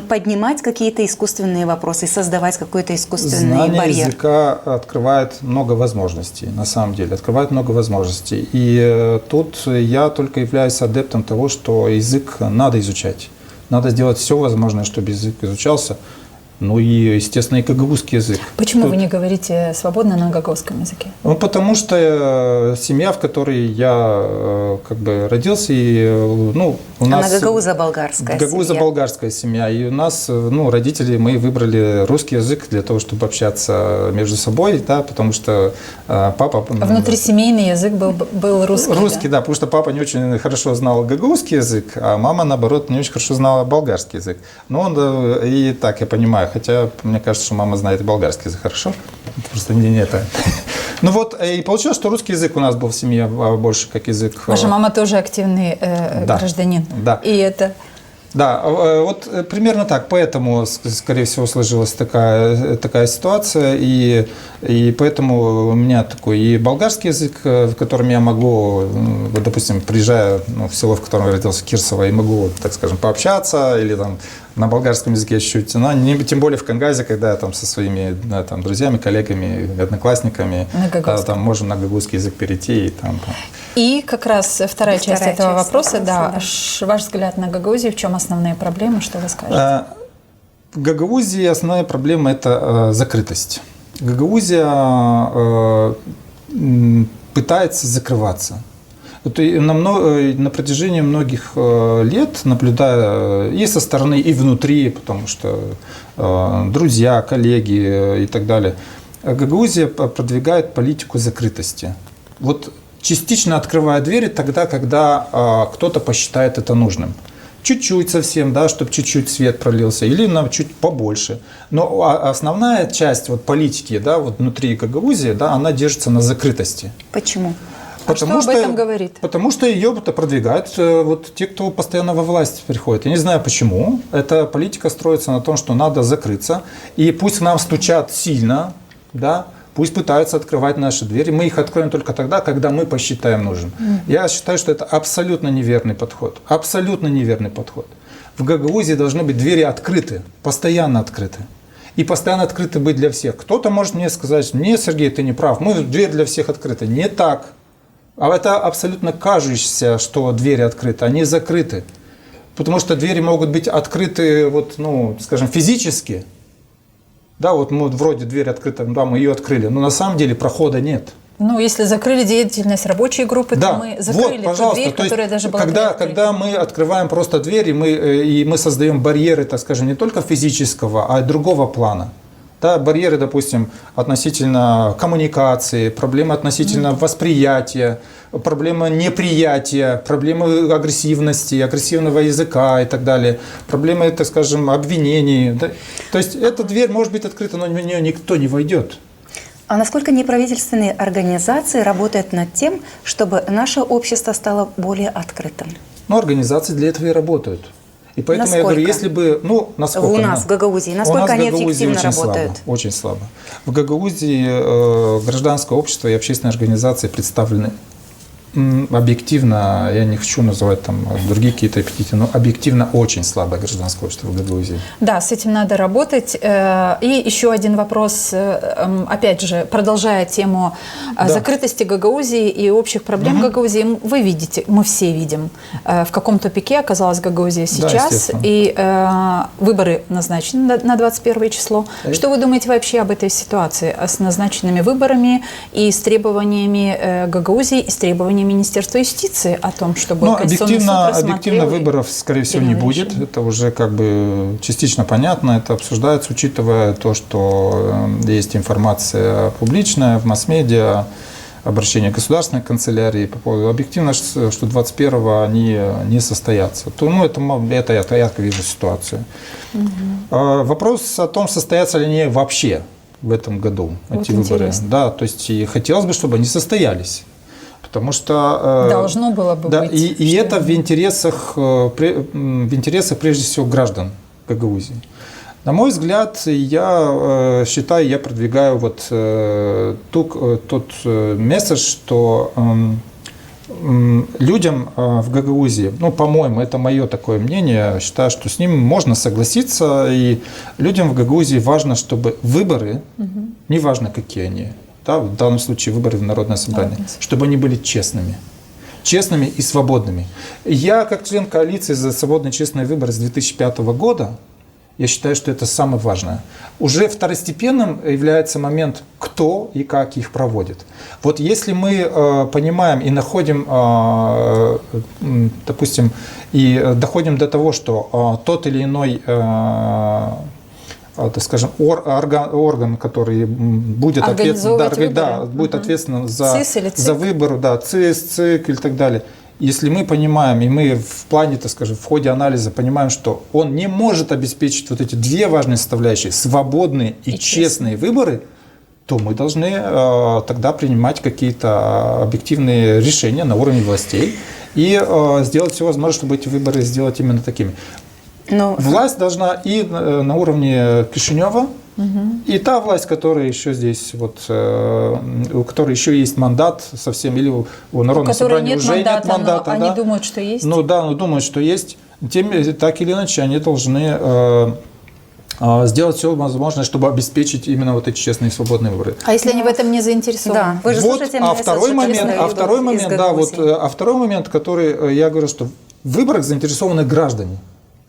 поднимать какие-то искусственные вопросы, создавать какой-то искусственный барьер. Знание языка открывает много возможностей, на самом деле, открывает много возможностей. И тут я только являюсь адептом того, что язык надо изучать. Надо сделать все возможное, чтобы язык изучался. Ну и, естественно, и гагаузский язык. Почему вы не говорите свободно на гагаузском языке? Ну, потому что семья, в которой я как бы родился, и ну, у нас... Она гагаузо-болгарская семья. Гагаузо-болгарская семья. И у нас, ну, родители, мы выбрали русский язык для того, чтобы общаться между собой, да, потому что папа... А внутрисемейный язык был русский, Русский, да, потому что папа не очень хорошо знал гагаузский язык, а мама, наоборот, не очень хорошо знала болгарский язык. Но он, и так, я понимаю, хотя мне кажется, что мама знает и болгарский язык хорошо, просто не это. Ну вот, и получилось, что русский язык у нас был в семье больше как язык. Ваша мама тоже активный гражданин. Да. И это... Да, вот примерно так, поэтому, скорее всего, сложилась такая ситуация, и поэтому у меня такой и болгарский язык, в котором я могу, вот, допустим, приезжая в село, в котором я родился, Кирсово, и могу, так скажем, пообщаться, или там на болгарском языке чуть-чуть, но тем более в Кангазе, когда я там со своими там, друзьями, коллегами, одноклассниками, там можем на гагаузский язык перейти. И как раз вторая часть этого вопроса, да, ваш взгляд на Гагаузию, в чем основные проблемы, что вы скажете? В Гагаузии основная проблема – это закрытость. Гагаузия пытается закрываться. На протяжении многих лет, наблюдая и со стороны, и внутри, потому что друзья, коллеги и так далее, Гагаузия продвигает политику закрытости. Вот частично открывая двери тогда, когда кто-то посчитает это нужным. Чуть-чуть совсем, да, чтобы чуть-чуть свет пролился, или чуть побольше. Но основная часть вот, политики, да, вот внутри Гагаузии, да, она держится на закрытости. Почему? Что об этом говорит? Потому что ее продвигают вот те, кто постоянно во власть приходит. Я не знаю почему. Эта политика строится на том, что надо закрыться. И пусть нам стучат сильно, да, пусть пытаются открывать наши двери. Мы их откроем только тогда, когда мы посчитаем нужным. Я считаю, что это абсолютно неверный подход. Абсолютно неверный подход. В Гагаузии должны быть двери открыты, постоянно открыты. И постоянно открыты быть для всех. Кто-то может мне сказать: нет, Сергей, ты не прав, дверь для всех открыта. Не так. А это абсолютно кажущееся, что двери открыты, они закрыты. Потому что двери могут быть открыты, вот, ну, скажем, физически. Да, вот мы вроде дверь открыта, да, мы ее открыли, но на самом деле прохода нет. Ну, если закрыли деятельность рабочей группы, да. то мы закрыли вот, ту дверь, которая даже была когда мы открываем просто двери, и мы создаем барьеры, так скажем, не только физического, а и другого плана. Да, барьеры, допустим, относительно коммуникации, проблемы относительно восприятия, проблемы неприятия, проблемы агрессивности, агрессивного языка и так далее, проблемы, так скажем, обвинений. Да? То есть эта дверь может быть открыта, но в нее никто не войдет. А насколько неправительственные организации работают над тем, чтобы наше общество стало более открытым? Ну, организации для этого и работают. И поэтому насколько? я говорю, если бы, ну, насколько? У нас в Гагаузии, насколько они эффективно работают? Очень слабо. В Гагаузии гражданское общество и общественные организации представлены объективно, я не хочу называть там другие какие-то эпитеты, но объективно очень слабое гражданское общество в Гагаузии. Да, с этим надо работать. И еще один вопрос, опять же, продолжая тему закрытости Гагаузии и общих проблем Гагаузии. Вы видите, мы все видим, в каком тупике оказалась Гагаузия сейчас. Да, и выборы назначены на 21 число. Что вы думаете вообще об этой ситуации? С назначенными выборами и с требованиями Гагаузии, и с требованиями Министерства юстиции о том, чтобы Конституционный суд рассмотрел. Объективно выборов, скорее всего, не будет. Это уже как бы частично понятно. Это обсуждается, учитывая то, что есть информация публичная в масс-медиа, обращение государственной канцелярии по поводу объективно, что 21-го они не состоятся. То, ну, это я так вижу ситуацию. Вопрос о том, состоятся ли они вообще в этом году, эти выборы. Да, то есть и хотелось бы, чтобы они состоялись. Потому что должно было бы быть. И это в интересах прежде всего граждан Гагаузии. На мой взгляд, я считаю, я продвигаю вот тот месседж, что людям в Гагаузии, ну, по-моему, это мое такое мнение, считаю, что с ним можно согласиться, и людям в Гагаузии важно, чтобы выборы, неважно какие они, да, в данном случае выборы в Народное собрание, чтобы они были честными и свободными. Я, как член коалиции за свободные честные выборы с 2005 года, Я считаю, что это самое важное. Уже второстепенным является момент, кто и как их проводит. Вот если мы понимаем и находим, допустим, и доходим до того, что тот или иной, так скажем, орган, который будет ответственен, будет ответственен за выбор, ЦИС, ЦИК и так далее. Если мы понимаем, и мы в плане, так скажем, в ходе анализа понимаем, что он не может обеспечить вот эти две важные составляющие, свободные и честные выборы, то мы должны тогда принимать какие-то объективные решения на уровне властей и сделать все возможное, чтобы эти выборы сделать именно такими. Власть должна и на уровне Кишинева, и та власть, которая еще здесь, вот, у которой еще есть мандат совсем, или у Народного собрания уже нет мандата. Они думают, что есть? Думают, что есть. Тем, так или иначе, они должны сделать все возможное, чтобы обеспечить именно вот эти честные и свободные выборы. А если они в этом не заинтересованы? Да, вы же слушаете второй момент, который я говорю, что в выборах заинтересованы граждане.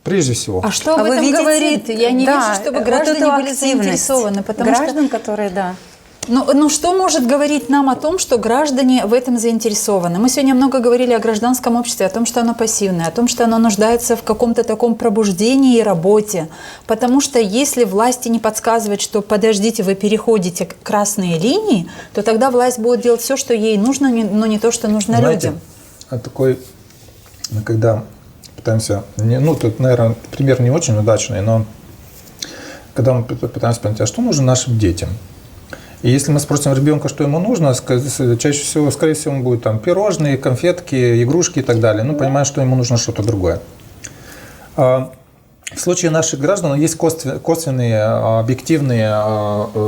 Прежде всего. А что об этом говорит? Я не вижу, чтобы граждане были заинтересованы. Граждан, которые, Ну, что может говорить нам о том, что граждане в этом заинтересованы? Мы сегодня много говорили о гражданском обществе, о том, что оно пассивное, о том, что оно нуждается в каком-то таком пробуждении и работе. Потому что если власти не подсказывать, что подождите, вы переходите красные линии, то тогда власть будет делать все, что ей нужно, но не то, что нужно людям. Такой, когда пытаемся, тут, наверное, пример не очень удачный, но когда мы пытаемся понять, а что нужно нашим детям? И если мы спросим ребенка, что ему нужно, чаще всего, скорее всего, он будет там пирожные, конфетки, игрушки и так далее. Понимая, что ему нужно что-то другое. В случае наших граждан есть косвенные, объективные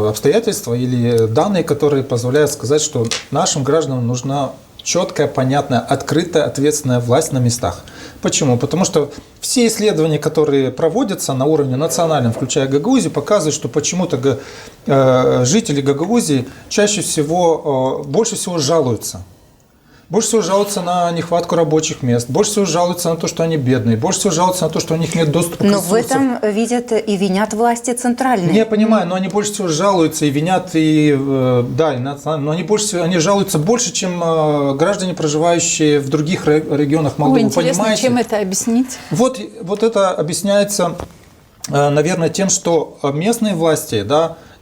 обстоятельства или данные, которые позволяют сказать, что нашим гражданам нужна четкая, понятная, открытая, ответственная власть на местах. Почему? Потому что все исследования, которые проводятся на уровне национальном, включая Гагаузию, показывают, что почему-то жители Гагаузии чаще всего, больше всего жалуются. Больше всего жалуются на нехватку рабочих мест, больше всего жалуются на то, что они бедные, больше всего жалуются на то, что у них нет доступа к ресурсам. Но в этом видят и винят власти центральные. Я понимаю, но они больше всего жалуются и винят, но они больше всего, они жалуются больше, чем граждане, проживающие в других регионах Молдовы. Интересно, понимаете? Чем это объяснить? Вот это объясняется, наверное, тем, что местные власти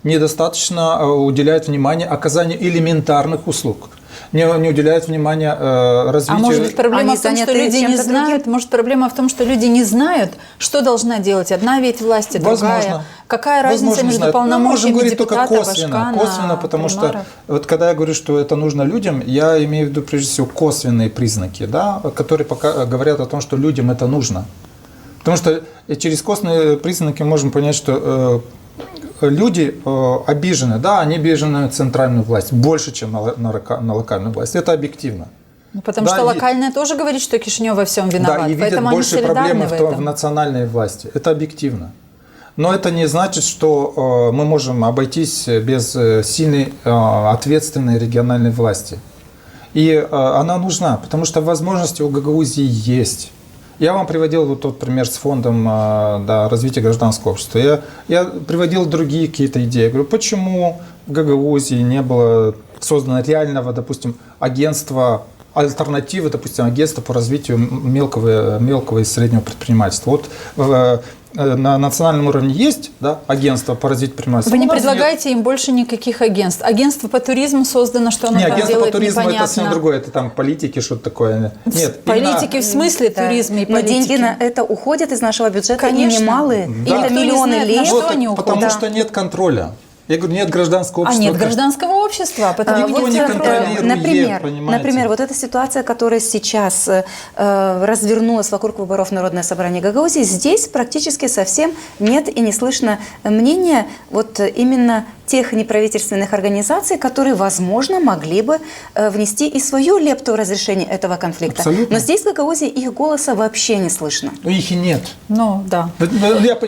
недостаточно уделяют внимание оказанию элементарных услуг. Не уделяют внимания развитию. А может быть, проблема в том, что люди не знают? Может, проблема в том, что люди не знают, что должна делать одна ветвь власти, другая? Какая разница между полномочиями депутата, косвенно, потому что вот когда я говорю, что это нужно людям, я имею в виду прежде всего косвенные признаки, которые говорят о том, что людям это нужно. Потому что через косвенные признаки можем понять, что люди обижены, они обижены на центральную власть больше, чем на локальную власть. Это объективно. Потому что локальная тоже говорит, что Кишинев во всем виноват. И видят больше проблем в национальной власти. Это объективно. Но это не значит, что мы можем обойтись без сильной, ответственной региональной власти. И она нужна, потому что возможности у Гагаузии есть. Я вам приводил вот тот пример с фондом развития гражданского общества. Я приводил другие какие-то идеи. Я говорю, почему в Гагаузии не было создано реального, допустим, агентства, альтернативы, допустим, агентства по развитию мелкого и среднего предпринимательства. Вот на национальном уровне есть агентство по развитию предпринимательства. Вы не предлагаете им больше никаких агентств? Агентство по туризму создано, что оно там делает, непонятно. Агентство по туризму – это совсем другое, это там политики, что-то такое. Нет, политики в смысле туризма и политики. Но деньги на это уходят из нашего бюджета, конечно, и немалые. Да. Это миллионы лет. Потому что нет контроля. Я говорю, нет гражданского общества. А нет гражданского общества, потому никто не контролирует, например, вот эта ситуация, которая сейчас развернулась вокруг выборов в Народное собрание Гагаузии, здесь практически совсем нет и не слышно мнения вот именно тех неправительственных организаций, которые, возможно, могли бы внести и свою лепту в разрешение этого конфликта. Абсолютно. Но здесь в Гагаузии их голоса вообще не слышно. Их и нет. Да.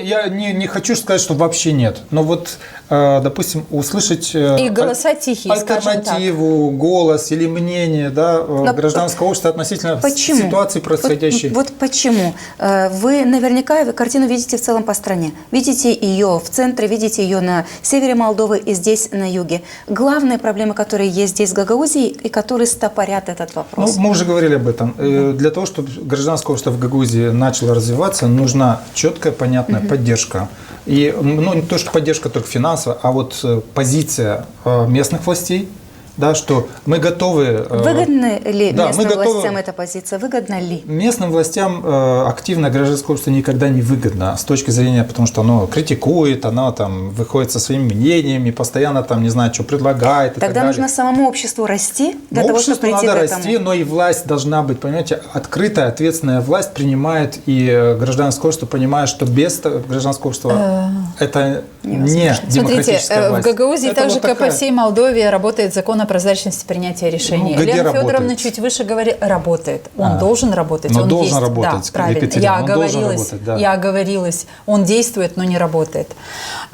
Я не хочу сказать, что вообще нет. Но вот, допустим, услышать их голоса тихие, альтернативу, голос или мнение гражданского общества относительно ситуации происходящей. Вот почему? Вы наверняка картину видите в целом по стране. Видите ее в центре, видите ее на севере Молдовы и здесь на юге. Главные проблемы, которые есть здесь в Гагаузии и которые стопорят этот вопрос. Ну, мы уже говорили об этом. Для того, чтобы гражданское общество в Гагаузии начало развиваться, нужна четкая, понятная поддержка. И ну, не то, что поддержка только финансовая, а вот позиция местных властей, да, что мы готовы… Выгодна ли местным властям эта позиция? Выгодна ли? Местным властям активное гражданское общество никогда не выгодно с точки зрения, потому что оно критикует, оно там выходит со своими мнениями, постоянно там не знает, что предлагает и Тогда так далее. нужно самому обществу расти для того, чтобы прийти надо к этому. расти, но и власть должна быть, понимаете, открытая, ответственная власть принимает, и гражданское общество понимает, что без гражданского общества это не демократическая Смотрите, власть. в Гагаузии, Это так же, вот как такая. по всей Молдове, работает закон о прозрачности принятия решений. Ну, где Лена работает? Федоровна чуть выше говорит, работает. Он должен работать. Но он должен есть. работать, Да, правильно. Екатерина, он должен работать, да. Я оговорилась. Он действует, но не работает.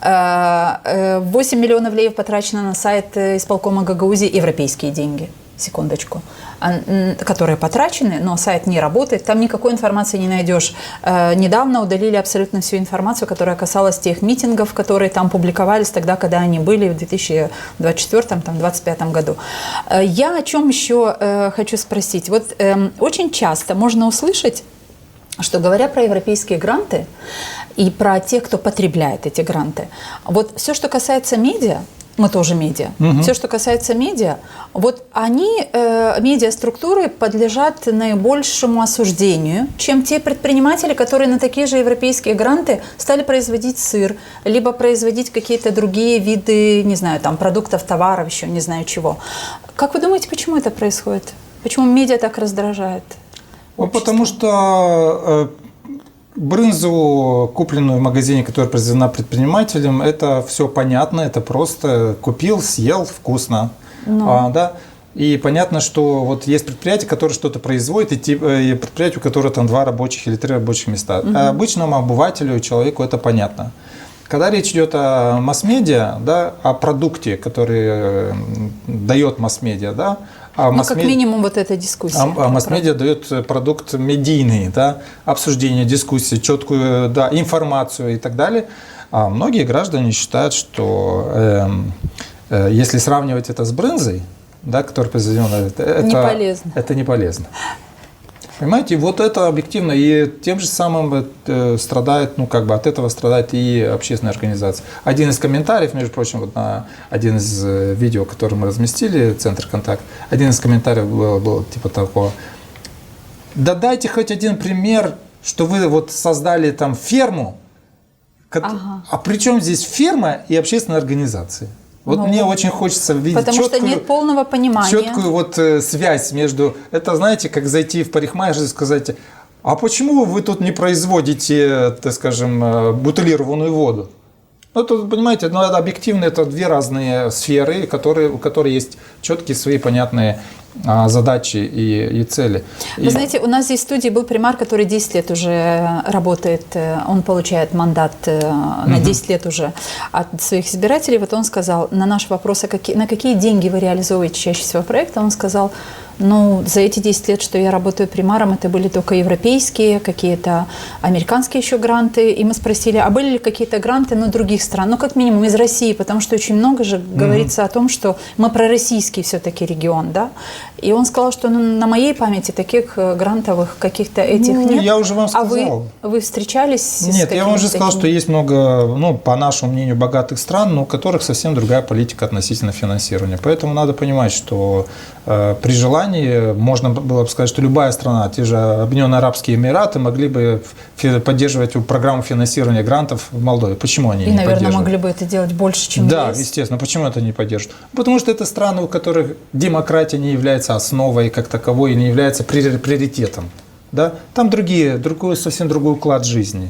8 миллионов леев потрачено на сайт исполкома Гагаузии, европейские деньги. Секундочку. Которые потрачены, но сайт не работает, там никакой информации не найдешь. Недавно удалили абсолютно всю информацию, которая касалась тех митингов, которые там публиковались тогда, когда они были в 2024-2025 году. Я о чем еще хочу спросить. Вот очень часто можно услышать, что говоря про европейские гранты и про тех, кто потребляет эти гранты, вот все, что касается медиа, мы тоже медиа. Все, что касается медиа, вот они, медиаструктуры, подлежат наибольшему осуждению, чем те предприниматели, которые на такие же европейские гранты стали производить сыр, либо производить какие-то другие виды, не знаю, там, продуктов, товаров, еще не знаю чего. Как вы думаете, почему это происходит? Почему медиа так раздражает? Ну, потому что брынзу, купленную в магазине, которая произведена предпринимателем, это все понятно, это просто купил, съел, вкусно. Да? И понятно, что вот есть предприятие, которое что-то производит, и предприятие, у которого там 2 рабочих или 3 рабочих места. А обычному обывателю, человеку это понятно. Когда речь идет о масс-медиа, да, о продукте, который дает масс-медиа, да, ну, как минимум, вот эта дискуссия. А масс-медиа дает продукт медийный, да, обсуждение, дискуссии, четкую, да, информацию и так далее. А многие граждане считают, что если сравнивать это с брынзой, да, которая произведена, это не полезно. Понимаете, вот это объективно, и тем же самым страдает, ну, как бы от этого страдает и общественная организация. Один из комментариев, между прочим, вот на один из видео, которое мы разместили, Центр Контакт, один из комментариев был типа такого: да дайте хоть один пример, что вы вот создали там ферму, а при чем здесь ферма и общественная организация? Вот мне очень хочется видеть потому что нет полного понимания. Четкую вот связь между… Это, знаете, как зайти в парикмахерскую и сказать: а почему вы тут не производите, так скажем, бутилированную воду? Ну, тут, понимаете, ну, объективно это 2 разные сферы, у которых есть четкие свои понятные задачи и цели. Вы знаете, у нас здесь в студии был примар, который 10 лет уже работает, он получает мандат на 10 лет уже от своих избирателей. Вот он сказал на наш вопрос, на какие деньги вы реализовываете чаще всего проекты, он сказал: ну, за эти 10 лет, что я работаю примаром, это были только европейские, какие-то американские еще гранты. И мы спросили, а были ли какие-то гранты, ну, других стран? Ну, как минимум из России, потому что очень много же говорится о том, что мы пророссийский все-таки регион, да? И он сказал, что на моей памяти таких грантовых каких-то этих нет. Я уже вам сказал. А вы встречались с Нет, я вам уже сказал, что есть много, ну, по нашему мнению, богатых стран, но у которых совсем другая политика относительно финансирования. Поэтому надо понимать, что при желании можно было бы сказать, что любая страна, те же Объединенные Арабские Эмираты, могли бы поддерживать программу финансирования грантов в Молдове. Почему они не поддерживают? И, наверное, могли бы это делать больше, чем да, есть. Естественно. Почему это не поддерживают? Потому что это страны, у которых демократия не является основой как таковой и не является приоритетом. Да? Там совсем другой уклад жизни.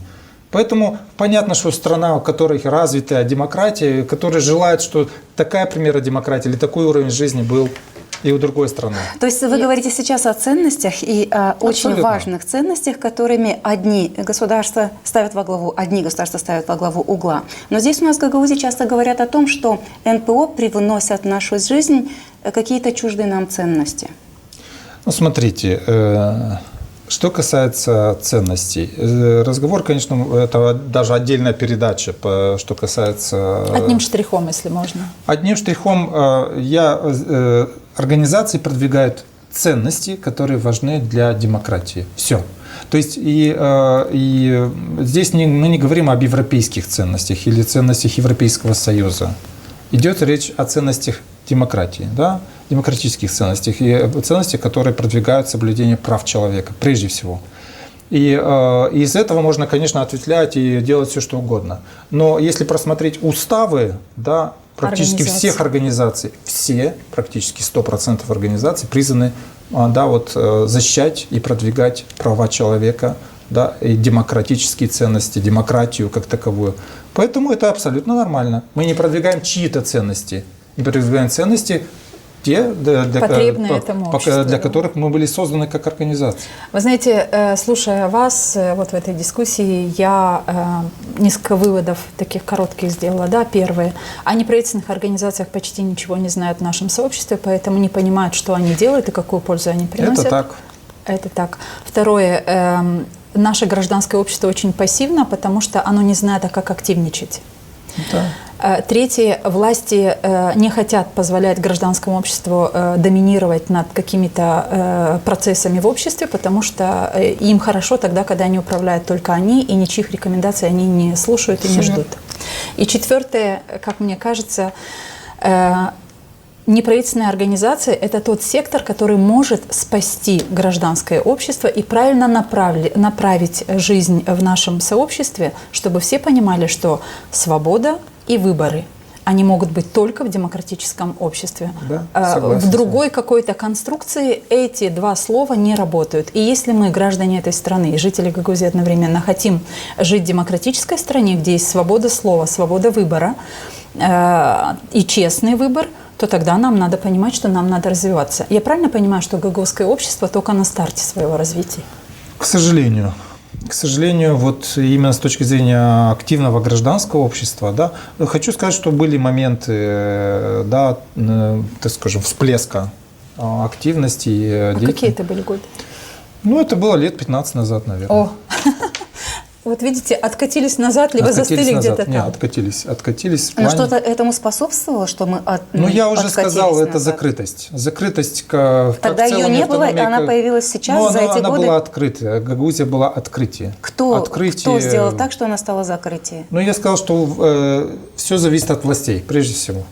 Поэтому понятно, что страна, у которой развитая демократия, которая желает, что такая примера демократии или такой уровень жизни был и у другой страны. То есть вы говорите сейчас о ценностях и о очень важных ценностях, которыми одни государства ставят во главу угла. Но здесь у нас в Гагаузии часто говорят о том, что НПО привносят в нашу жизнь какие-то чуждые нам ценности. Ну, смотрите, Что касается ценностей, разговор, конечно, это даже отдельная передача, что касается... Одним штрихом, если можно. Одним штрихом организации продвигают ценности, которые важны для демократии. Все. То есть и здесь мы не говорим об европейских ценностях или ценностях Европейского Союза. Идет речь о ценностях демократии, да? Демократических ценностях и ценностях, которые продвигают соблюдение прав человека, прежде всего. И из этого можно, конечно, ответвлять и делать все, что угодно. Но если просмотреть уставы, да, практически всех организаций, все, практически 100% организаций призваны, да, вот, защищать и продвигать права человека, да, и демократические ценности, демократию как таковую. Поэтому это абсолютно нормально. Мы не продвигаем чьи-то ценности, мы продвигаем ценности, те, для которых мы были созданы как организация. Вы знаете, слушая вас вот в этой дискуссии, я несколько выводов таких коротких сделала. Да, первое. О неправительственных организациях почти ничего не знают в нашем сообществе, поэтому не понимают, что они делают и какую пользу они приносят. Это так. Это так. Второе. Наше гражданское общество очень пассивно, потому что оно не знает, как активничать. Да. Третье. Власти не хотят позволять гражданскому обществу доминировать над какими-то процессами в обществе, потому что им хорошо тогда, когда они управляют только они, и ничьих рекомендаций они не слушают и не ждут. И четвертое, как мне кажется, неправительственная организация – это тот сектор, который может спасти гражданское общество и правильно направить жизнь в нашем сообществе, чтобы все понимали, что свобода и выборы, они могут быть только в демократическом обществе. Да, в другой какой-то конструкции эти два слова не работают. И если мы, граждане этой страны и жители Гагаузии одновременно, хотим жить в демократической стране, где есть свобода слова, свобода выбора и честный выбор, то тогда нам надо понимать, что нам надо развиваться. Я правильно понимаю, что гагаузское общество только на старте своего развития? К сожалению. К сожалению, вот именно с точки зрения активного гражданского общества, да, хочу сказать, что были моменты, да, так скажем, всплеска активности. Какие это были годы? Ну, это было лет 15 назад, наверное. О, вот видите, откатились назад, либо застыли где-то там. Нет, откатились. Но что-то этому способствовало, что мы Ну, я уже сказал, это закрытость. Закрытость Тогда ее не было, и она появилась сейчас, за эти годы? Она была открытая. Гагаузия была открытие. Кто сделал так, что она стала закрытием? Ну, я сказал, что все зависит от властей, прежде всего.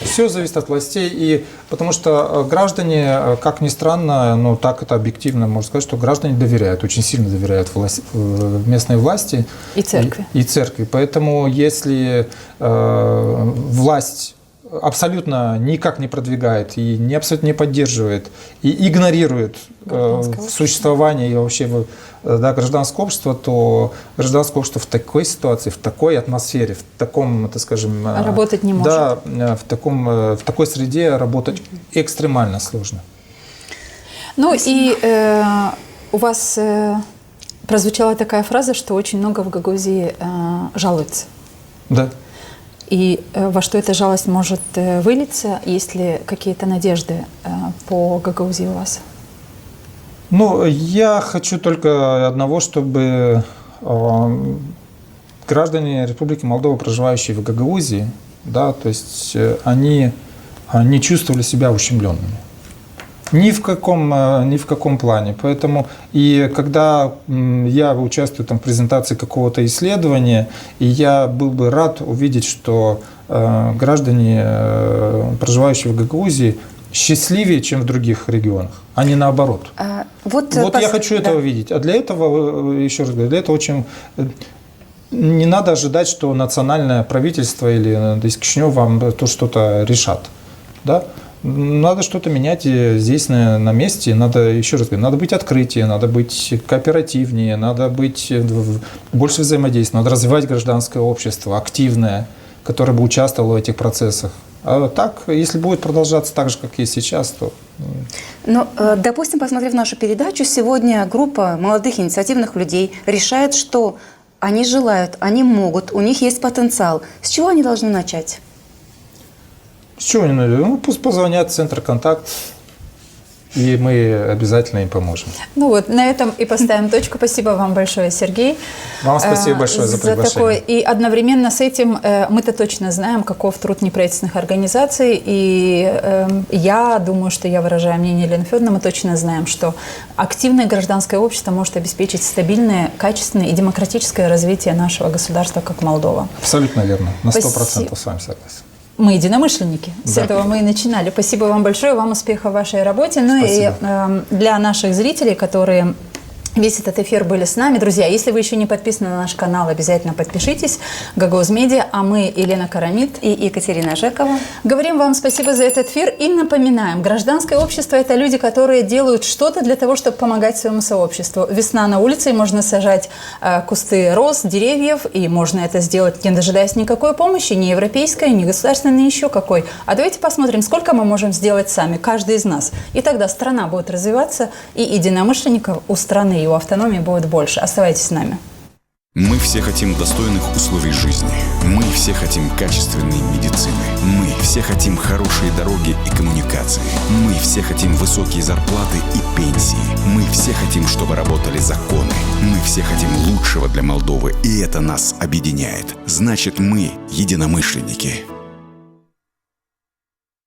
Все зависит от властей, и потому что граждане, как ни странно, но так это объективно можно сказать, что граждане доверяют, очень сильно доверяют местной власти и церкви. И церкви. Поэтому если власть абсолютно никак не продвигает и абсолютно не поддерживает и игнорирует существование и вообще гражданское общество, то гражданское общество в такой ситуации, в такой атмосфере, в таком, так скажем, работать не может. Да, в такой среде работать экстремально сложно. Ну и у вас прозвучала такая фраза, что очень много в Гагаузии жалуются. Да. И во что эта жалость может вылиться, есть ли какие-то надежды по Гагаузии у вас? Ну, я хочу только одного, чтобы граждане Республики Молдова, проживающие в Гагаузии, да, то есть они не чувствовали себя ущемленными. Ни в каком плане. Поэтому и когда я участвую там, в презентации какого-то исследования, и я был бы рад увидеть, что граждане, проживающие в Гагаузии, счастливее, чем в других регионах, а не наоборот. Вот я хочу этого видеть. А для этого, еще раз говорю, для этого очень... Не надо ожидать, что национальное правительство или из Кишинева вам то что-то решат. Да? Надо что-то менять здесь на месте. Надо, еще раз говорю, надо быть открытие, надо быть кооперативнее, надо быть больше взаимодействовать, надо развивать гражданское общество, активное, которое бы участвовало в этих процессах. А так, если будет продолжаться так же, как и сейчас, то... Но, допустим, посмотрев нашу передачу, сегодня группа молодых инициативных людей решает, что они желают, они могут, у них есть потенциал. С чего они должны начать? С чего они начнут? Ну, пусть позвонят в Центр «Контакт». и мы обязательно им поможем. Ну вот, на этом и поставим точку. Спасибо вам большое, Сергей. Вам спасибо большое за приглашение. И одновременно с этим мы-то точно знаем, каков труд неправительственных организаций. И я думаю, что я выражаю мнение Елены Федоровны, мы точно знаем, что активное гражданское общество может обеспечить стабильное, качественное и демократическое развитие нашего государства, как Молдова. Абсолютно верно. На 100% Спасибо. с вами согласен. Мы единомышленники. С Да. этого мы и начинали. Спасибо вам большое, вам успехов в вашей работе. Ну Спасибо. и для наших зрителей, которые весь этот эфир были с нами. Друзья, если вы еще не подписаны на наш канал, обязательно подпишитесь. Гагауз Медиа, а мы, Елена Карамид и Екатерина Жекова. Говорим вам спасибо за этот эфир и напоминаем, гражданское общество – это люди, которые делают что-то для того, чтобы помогать своему сообществу. Весна на улице, и можно сажать кусты роз, деревьев, и можно это сделать, не дожидаясь никакой помощи, ни европейской, ни государственной, ни еще какой. А давайте посмотрим, сколько мы можем сделать сами, каждый из нас. И тогда страна будет развиваться, и единомышленников у страны и у автономии будет больше. Оставайтесь с нами. Мы все хотим достойных условий жизни. Мы все хотим качественной медицины. Мы все хотим хорошие дороги и коммуникации. Мы все хотим высокие зарплаты и пенсии. Мы все хотим, чтобы работали законы. Мы все хотим лучшего для Молдовы, и это нас объединяет. Значит, мы единомышленники.